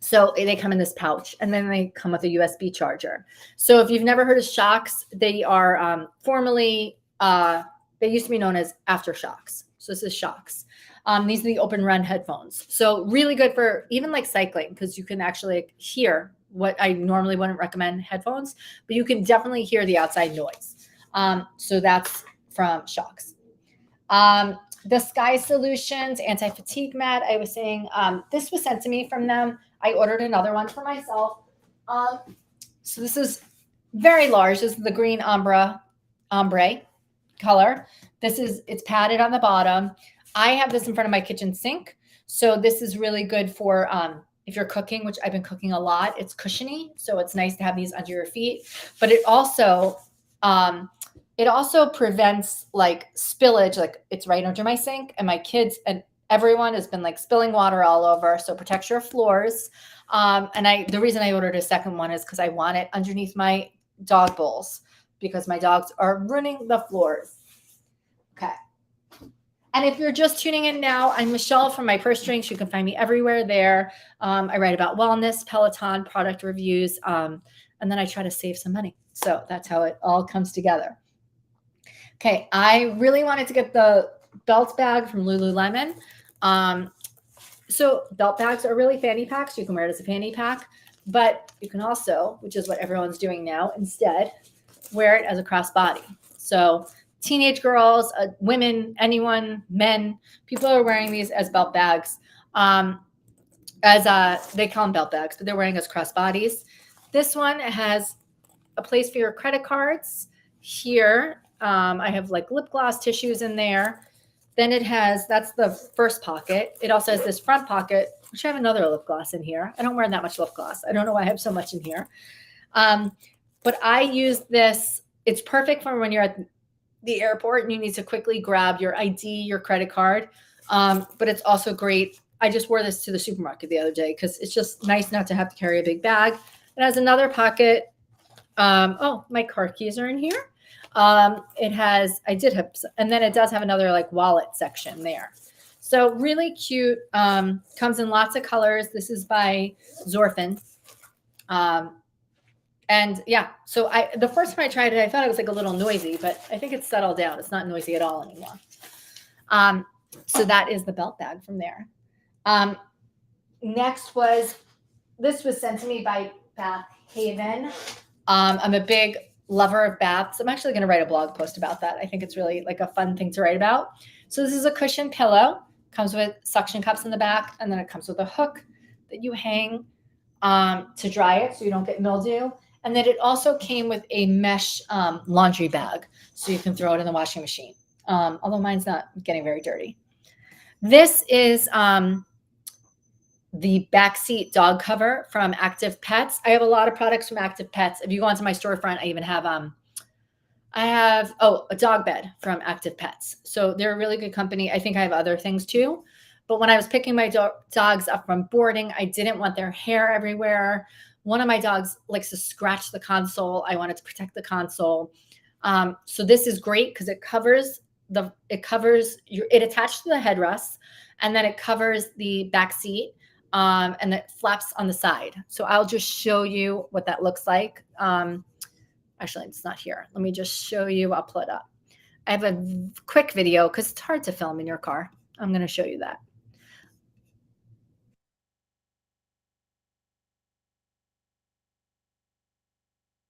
So they come in this pouch, and then they come with a USB charger. So if you've never heard of Shocks, they are formerly, they used to be known as Aftershocks. So this is Shocks. These are the open run headphones. So really good for even like cycling, because you can actually hear what I normally wouldn't recommend headphones, but you can definitely hear the outside noise. So that's from Shocks. The Sky Solutions anti-fatigue mat. I was saying this was sent to me from them. I ordered another one for myself. So this is very large. This is the green ombre color. It's padded on the bottom. I have this in front of my kitchen sink. So this is really good for if you're cooking, which I've been cooking a lot. It's cushiony, so it's nice to have these under your feet. But it also prevents like spillage. Like it's right under my sink, and my kids and everyone has been like spilling water all over. So protects your floors. The reason I ordered a second one is because I want it underneath my dog bowls, because my dogs are ruining the floors. Okay. And if you're just tuning in now, I'm Michelle from My Purse Strings. You can find me everywhere there. I write about wellness, Peloton, product reviews, and then I try to save some money. So that's how it all comes together. Okay, I really wanted to get the belt bag from Lululemon. So belt bags are really fanny packs. You can wear it as a fanny pack, but you can also, which is what everyone's doing now, instead wear it as a crossbody. So teenage girls, women, anyone, men, people are wearing these as belt bags. They call them belt bags, but they're wearing as crossbodies. This one has a place for your credit cards. Here, I have like lip gloss tissues in there. Then that's the first pocket. It also has this front pocket, which I have another lip gloss in here. I don't wear that much lip gloss. I don't know why I have so much in here. But I use this. It's perfect for when you're at the airport and you need to quickly grab your ID, your credit card. But it's also great. I just wore this to the supermarket the other day because it's just nice not to have to carry a big bag. It has another pocket. My car keys are in here. And then it does have another like wallet section there. So really cute. Comes in lots of colors. This is by Zorfin. And yeah, so the first time I tried it, I thought it was like a little noisy, but I think it's settled down. It's not noisy at all anymore. So that is the belt bag from there. Next this was sent to me by Bath Haven. I'm a big lover of baths. I'm actually going to write a blog post about that. I think it's really like a fun thing to write about. So this is a cushion pillow. Comes with suction cups in the back, and then it comes with a hook that you hang to dry it so you don't get mildew. And then it also came with a mesh laundry bag, so you can throw it in the washing machine. Although mine's not getting very dirty. This is the Backseat dog cover from Active Pets. I have a lot of products from Active Pets. If you go onto my storefront, I even have a dog bed from Active Pets. So they're a really good company. I think I have other things too. But when I was picking my dogs up from boarding, I didn't want their hair everywhere. One of my dogs likes to scratch the console. I wanted to protect the console. So this is great because it attached to the headrest, and then it covers the back seat. And it flaps on the side. So I'll just show you what that looks like. Actually, it's not here. Let me just show you. I'll pull it up. I have a quick video because it's hard to film in your car. I'm going to show you that.